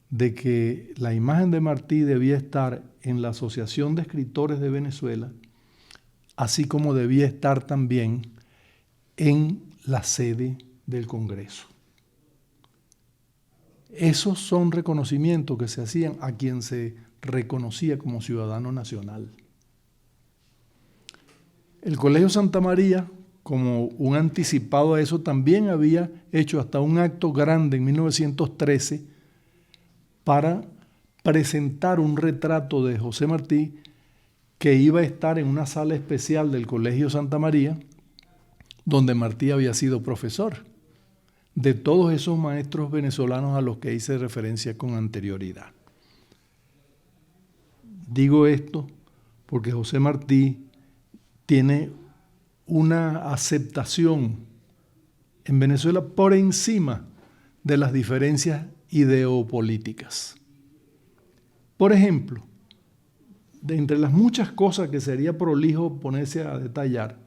de que la imagen de Martí debía estar en la Asociación de Escritores de Venezuela, así como debía estar también en la sede del Congreso. Esos son reconocimientos que se hacían a quien se reconocía como ciudadano nacional. El Colegio Santa María, como un anticipado a eso, también había hecho hasta un acto grande en 1913 para presentar un retrato de José Martí que iba a estar en una sala especial del Colegio Santa María, donde Martí había sido profesor de todos esos maestros venezolanos a los que hice referencia con anterioridad. Digo esto porque José Martí tiene una aceptación en Venezuela por encima de las diferencias ideopolíticas. Por ejemplo, de entre las muchas cosas que sería prolijo ponerse a detallar,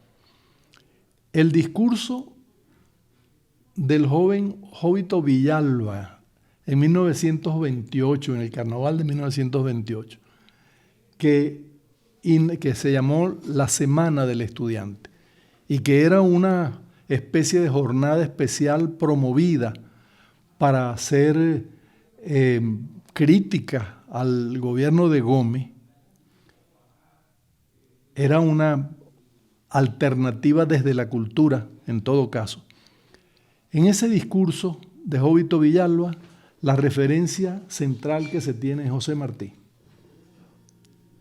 el discurso del joven Jovito Villalba en 1928, en el carnaval de 1928, que se llamó la Semana del Estudiante y que era una especie de jornada especial promovida para hacer crítica al gobierno de Gómez. Era una alternativa desde la cultura, en todo caso. En ese discurso de Jovito Villalba, la referencia central que se tiene es José Martí.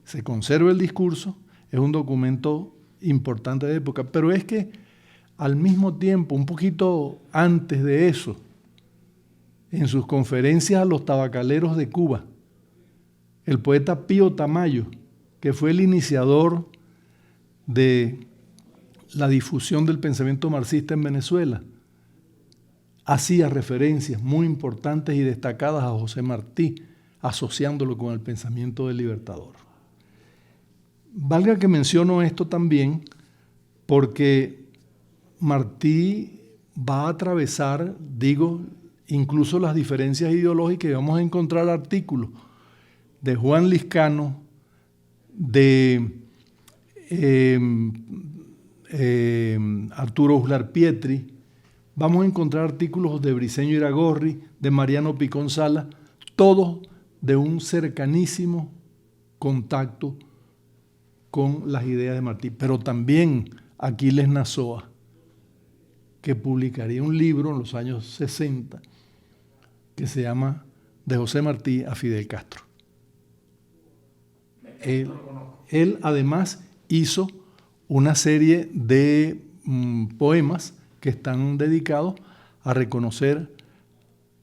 Se conserva el discurso, es un documento importante de época, pero es que al mismo tiempo, un poquito antes de eso, en sus conferencias a los tabacaleros de Cuba, el poeta Pío Tamayo, que fue el iniciador de la difusión del pensamiento marxista en Venezuela, hacía referencias muy importantes y destacadas a José Martí, asociándolo con el pensamiento del Libertador. Valga que menciono esto también porque Martí va a atravesar, incluso las diferencias ideológicas, y vamos a encontrar artículos de Juan Liscano, de Arturo Uslar Pietri, vamos a encontrar artículos de Briceño Iragorri, de Mariano Picón Sala, todos de un cercanísimo contacto con las ideas de Martí, pero también Aquiles Nazoa, que publicaría un libro en los años 60 que se llama De José Martí a Fidel Castro. Él además hizo una serie de poemas que están dedicados a reconocer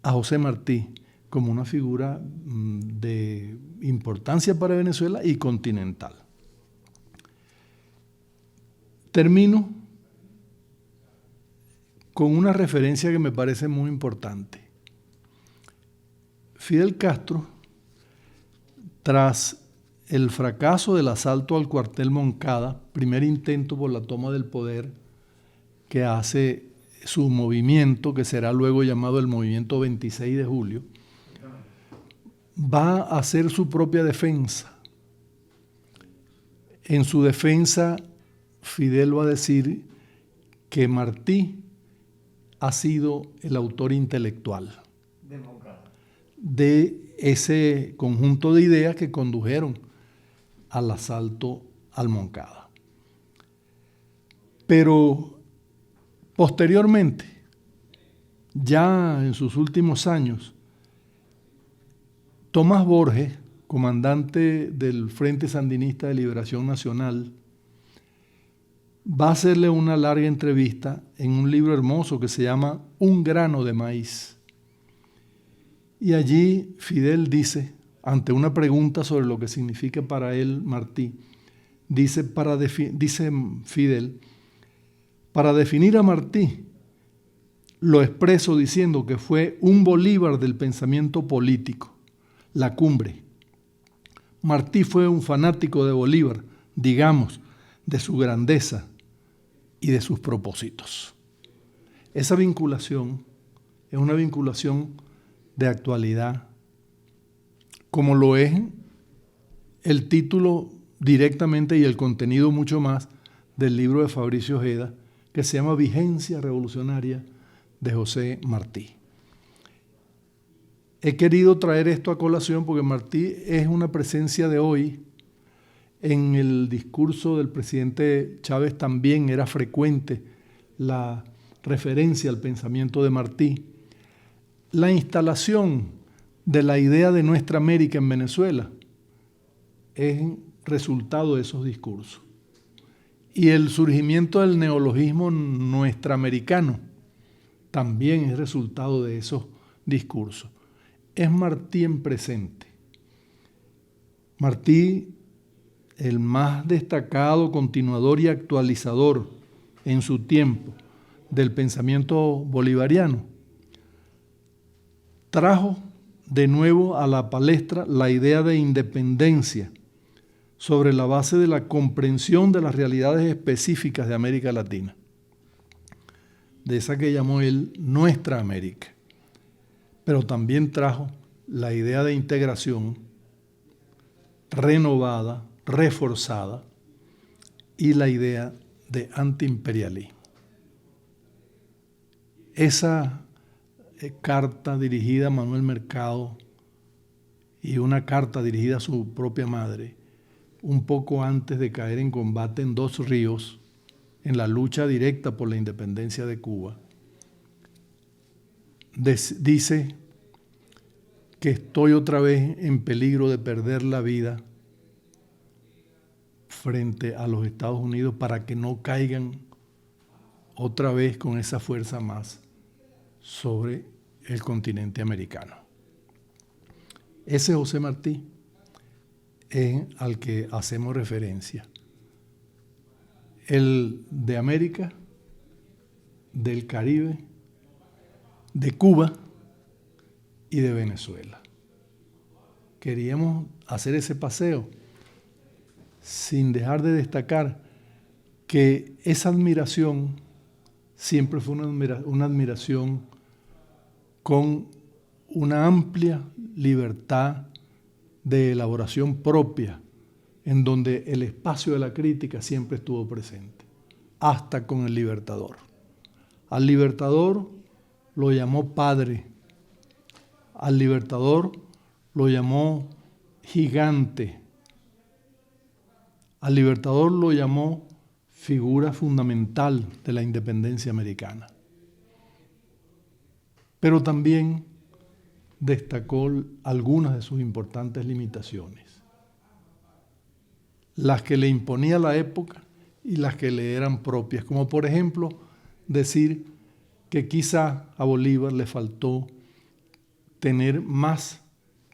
a José Martí como una figura de importancia para Venezuela y continental. Termino con una referencia que me parece muy importante. Fidel Castro, tras el fracaso del asalto al cuartel Moncada, primer intento por la toma del poder que hace su movimiento, que será luego llamado el Movimiento 26 de Julio, va a hacer su propia defensa. En su defensa, Fidel va a decir que Martí ha sido el autor intelectual, de ese conjunto de ideas que condujeron al asalto al Moncada. Pero posteriormente, ya en sus últimos años, Tomás Borges, comandante del Frente Sandinista de Liberación Nacional, va a hacerle una larga entrevista en un libro hermoso que se llama Un grano de maíz. Y allí Fidel dice, ante una pregunta sobre lo que significa para él Martí, dice Fidel, para definir a Martí, lo expreso diciendo que fue un Bolívar del pensamiento político, la cumbre. Martí fue un fanático de Bolívar, digamos, de su grandeza y de sus propósitos. Esa vinculación es una vinculación de actualidad, como lo es el título directamente y el contenido mucho más del libro de Fabricio Ojeda, que se llama Vigencia Revolucionaria de José Martí. He querido traer esto a colación porque Martí es una presencia de hoy. En el discurso del presidente Chávez también era frecuente la referencia al pensamiento de Martí. La instalación de la idea de nuestra América en Venezuela es resultado de esos discursos. Y el surgimiento del neologismo nuestramericano también es resultado de esos discursos. Es Martí en presente. Martí, el más destacado continuador y actualizador en su tiempo del pensamiento bolivariano, trajo de nuevo a la palestra la idea de independencia sobre la base de la comprensión de las realidades específicas de América Latina, de esa que llamó él nuestra América. Pero también trajo la idea de integración renovada, reforzada, y la idea de antiimperialismo. Esa carta dirigida a Manuel Mercado y una carta dirigida a su propia madre, un poco antes de caer en combate en Dos Ríos, en la lucha directa por la independencia de Cuba, dice que estoy otra vez en peligro de perder la vida frente a los Estados Unidos para que no caigan otra vez con esa fuerza más sobre el continente americano. Ese José Martí es al que hacemos referencia. El de América, del Caribe, de Cuba y de Venezuela. Queríamos hacer ese paseo sin dejar de destacar que esa admiración siempre fue una admiración con una amplia libertad de elaboración propia, en donde el espacio de la crítica siempre estuvo presente, hasta con el Libertador. Al Libertador lo llamó padre, al Libertador lo llamó gigante, al Libertador lo llamó figura fundamental de la independencia americana. Pero también destacó algunas de sus importantes limitaciones, las que le imponía la época y las que le eran propias, como por ejemplo decir que quizá a Bolívar le faltó tener más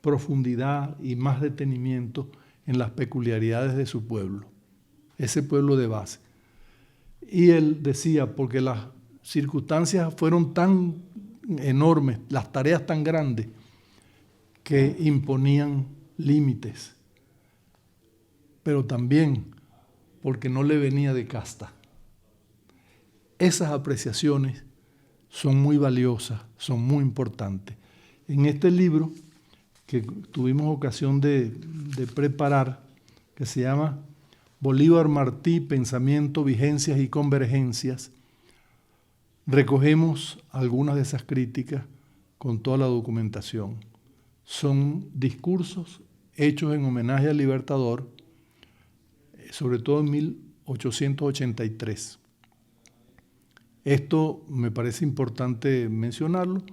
profundidad y más detenimiento en las peculiaridades de su pueblo, ese pueblo de base. Y él decía, porque las circunstancias fueron tan enormes, las tareas tan grandes, que imponían límites, pero también porque no le venía de casta. Esas apreciaciones son muy valiosas, son muy importantes. En este libro que tuvimos ocasión de preparar, que se llama Bolívar Martí, Pensamiento, Vigencias y Convergencias, recogemos algunas de esas críticas con toda la documentación. Son discursos hechos en homenaje al Libertador, sobre todo en 1883. Esto me parece importante mencionarlo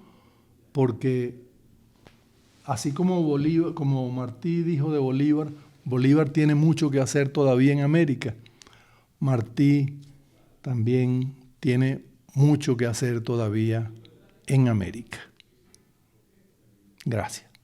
porque así como Bolívar, como Martí dijo de Bolívar, Bolívar tiene mucho que hacer todavía en América. Martí también tiene mucho que hacer todavía en América. Gracias.